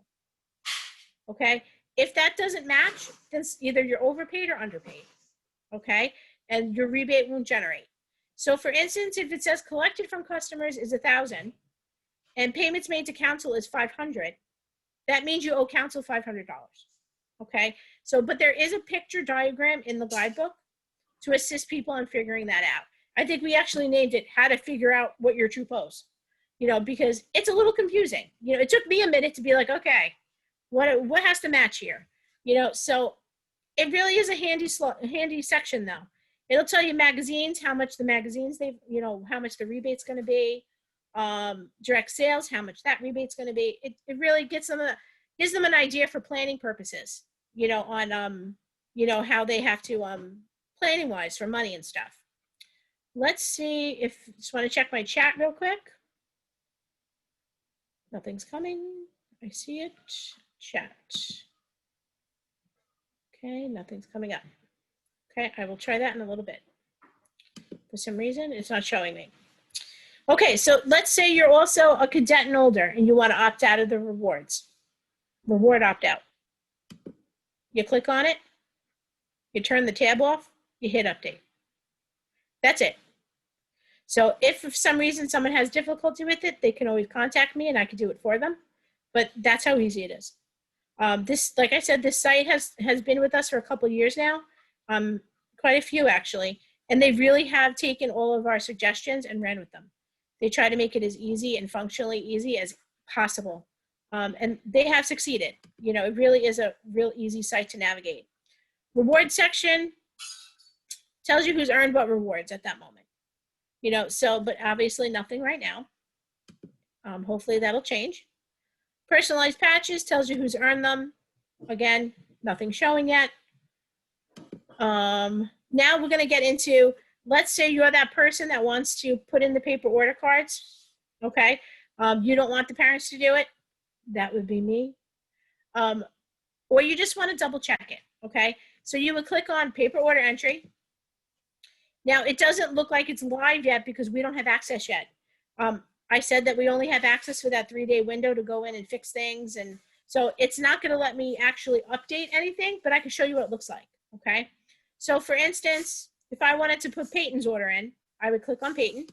Okay? If that doesn't match, then either you're overpaid or underpaid. Okay? And your rebate won't generate. So for instance, if it says collected from customers is 1,000 and payments made to council is 500, that means you owe council $500. Okay? So, but there is a picture diagram in the guidebook to assist people in figuring that out. I think we actually named it how to figure out what your troop owes, you know, because it's a little confusing. You know, it took me a minute to be like, okay, what has to match here? You know, so it really is a handy section though. It'll tell you magazines, how much the magazines you know, how much the rebate's going to be, direct sales, how much that rebate's going to be. It really gives them an idea for planning purposes, you know, on, you know, how they have to, planning wise for money and stuff. Let's see if, just want to check my chat real quick. Nothing's coming. I see it. Chat. Okay, nothing's coming up. Okay, I will try that in a little bit. For some reason, it's not showing me. Okay, so let's say you're also a cadet and older and you want to opt out of the rewards. Reward opt out. You click on it, you turn the tab off, you hit update. That's it. So if for some reason someone has difficulty with it, they can always contact me and I can do it for them. But that's how easy it is. This, like I said, this site has been with us for a couple of years now, quite a few actually, and they really have taken all of our suggestions and ran with them. They try to make it as easy and functionally easy as possible, and they have succeeded. You know, it really is a real easy site to navigate. Reward section tells you who's earned what rewards at that moment. You know, so, but obviously nothing right now. Hopefully that'll change. Personalized patches tells you who's earned them. Again, nothing showing yet. Now we're going to get into, let's say you're that person that wants to put in the paper order cards. Okay. You don't want the parents to do it. That would be me. Or you just want to double check it. Okay. So you would click on paper order entry. Now it doesn't look like it's live yet because we don't have access yet. I said that we only have access for that 3-day window to go in and fix things. And so it's not going to let me actually update anything, but I can show you what it looks like. Okay. So for instance, if I wanted to put Peyton's order in, I would click on Peyton.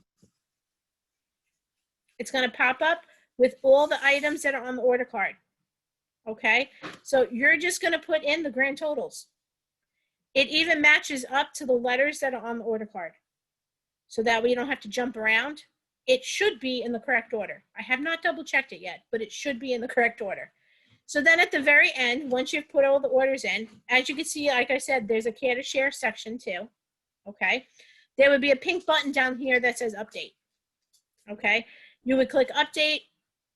It's going to pop up with all the items that are on the order card. Okay. So you're just going to put in the grand totals. It even matches up to the letters that are on the order card. So that way you don't have to jump around. It should be in the correct order. I have not double checked it yet, but it should be in the correct order. So then at the very end, once you've put all the orders in, as you can see, like I said, there's a care to share section too. Okay. There would be a pink button down here that says update. Okay. You would click update.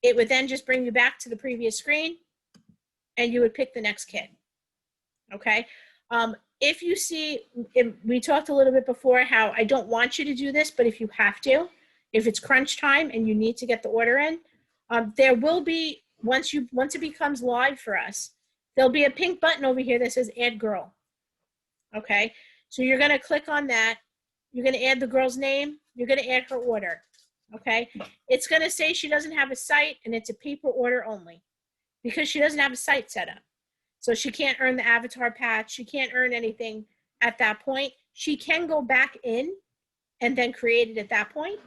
It would then just bring you back to the previous screen and you would pick the next kit. Okay. If you see, we talked a little bit before how I don't want you to do this, but if you have to, if it's crunch time and you need to get the order in, there will be, once it becomes live for us, there'll be a pink button over here that says add girl. Okay, so you're gonna click on that. You're gonna add the girl's name. You're gonna add her order. Okay, it's gonna say she doesn't have a site and it's a paper order only because she doesn't have a site set up. So she can't earn the avatar patch. She can't earn anything at that point. She can go back in and then create it at that point.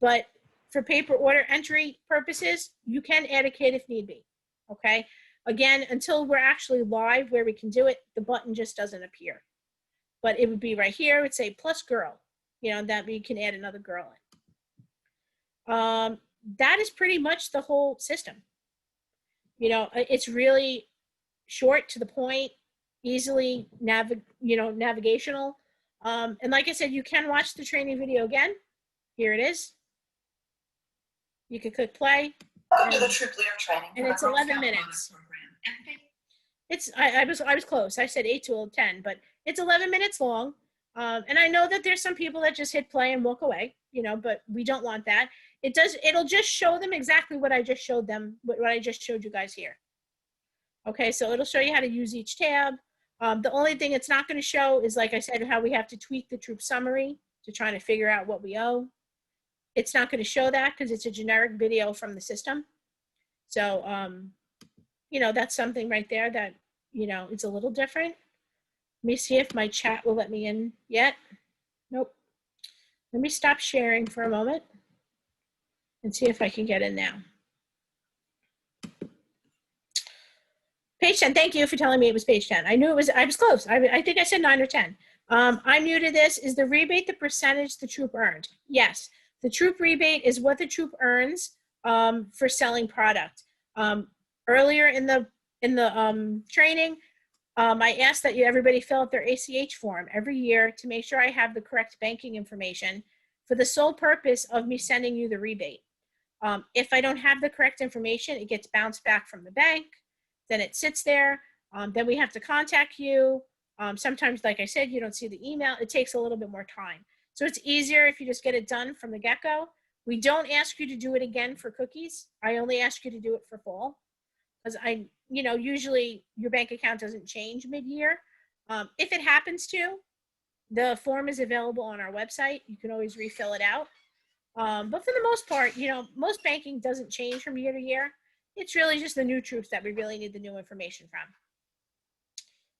But for paper order entry purposes, you can add a kit if need be. Okay. Again, until we're actually live where we can do it, the button just doesn't appear. But it would be right here. It would say plus girl. You know, that we can add another girl in. That is pretty much the whole system. You know, it's really short, to the point, easily navigational. And like I said, you can watch the training video again. Here it is. You can click play. Welcome to the troop leader training. And it's 11 minutes. It's I was close. I said 8 to 10, but it's 11 minutes long. And I know that there's some people that just hit play and walk away, you know, but we don't want that. It'll just show them exactly what I just showed them, what I just showed you guys here. Okay, so it'll show you how to use each tab. The only thing it's not going to show is, like I said, how we have to tweak the troop summary to try to figure out what we owe. It's not going to show that because it's a generic video from the system. So, you know, that's something right there that, you know, it's a little different. Let me see if my chat will let me in yet. Nope. Let me stop sharing for a moment and see if I can get in now. Page 10, thank you for telling me it was page 10. I knew it was, I was close. I think I said 9 or 10. I'm new to this. Is the rebate the percentage the troop earned? Yes. The troop rebate is what the troop earns for selling product. Earlier in the training, I asked that everybody fill out their ACH form every year to make sure I have the correct banking information for the sole purpose of me sending you the rebate. If I don't have the correct information, it gets bounced back from the bank. Then it sits there. Then we have to contact you. Sometimes, like I said, you don't see the email. It takes a little bit more time. So it's easier if you just get it done from the get-go. We don't ask you to do it again for cookies. I only ask you to do it for fall. Because you know, usually your bank account doesn't change mid-year. If it happens to, the form is available on our website. You can always refill it out. But for the most part, you know, most banking doesn't change from year to year. It's really just the new troops that we really need the new information from.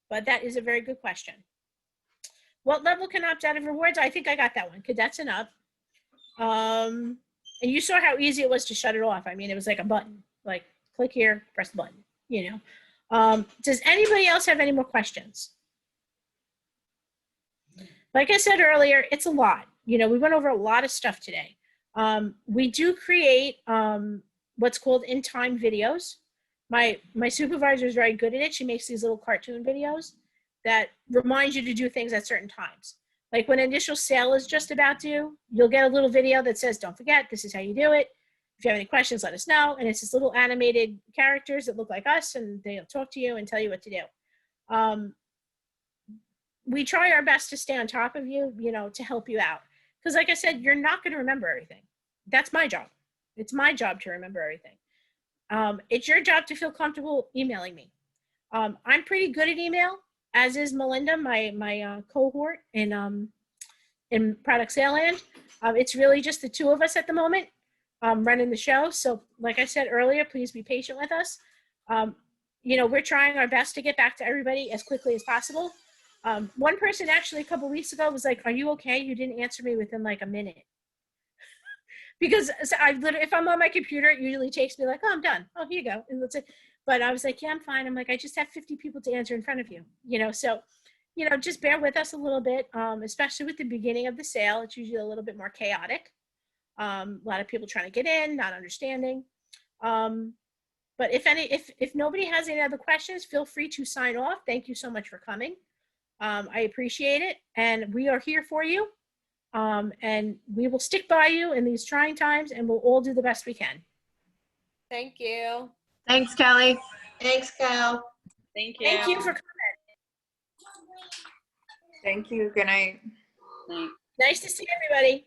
But that is a very good question. What level can opt out of rewards? I think I got that one. Cadets and up. And you saw how easy it was to shut it off. I mean, it was like a button, like click here, press the button, you know. Does anybody else have any more questions? Like I said earlier, it's a lot. You know, we went over a lot of stuff today. We do create what's called in-time videos. My supervisor is very good at it. She makes these little cartoon videos that remind you to do things at certain times. Like when initial sale is just about due, you'll get a little video that says, don't forget, this is how you do it. If you have any questions, let us know. And it's just little animated characters that look like us, and they'll talk to you and tell you what to do. We try our best to stay on top of you, you know, to help you out. Because like I said, you're not going to remember everything. That's my job. It's my job to remember everything. It's your job to feel comfortable emailing me. I'm pretty good at email, as is Melinda, my cohort in Product Sale Land. It's really just the two of us at the moment running the show. So like I said earlier, please be patient with us. You know, we're trying our best to get back to everybody as quickly as possible. One person actually a couple weeks ago was like, are you okay? You didn't answer me within like a minute. Because if I'm on my computer, it usually takes me like, oh, I'm done. Oh, here you go. And that's it. But I was like, yeah, I'm fine. I'm like, I just have 50 people to answer in front of you, you know? So, you know, just bear with us a little bit, especially with the beginning of the sale. It's usually a little bit more chaotic. A lot of people trying to get in, not understanding. But if nobody has any other questions, feel free to sign off. Thank you so much for coming. I appreciate it. And we are here for you. And we will stick by you in these trying times, and we'll all do the best we can. Thank you. Thanks, Kelly. Thanks, Cal. Thank you. Thank you for coming. Thank you. Good night. Nice to see everybody.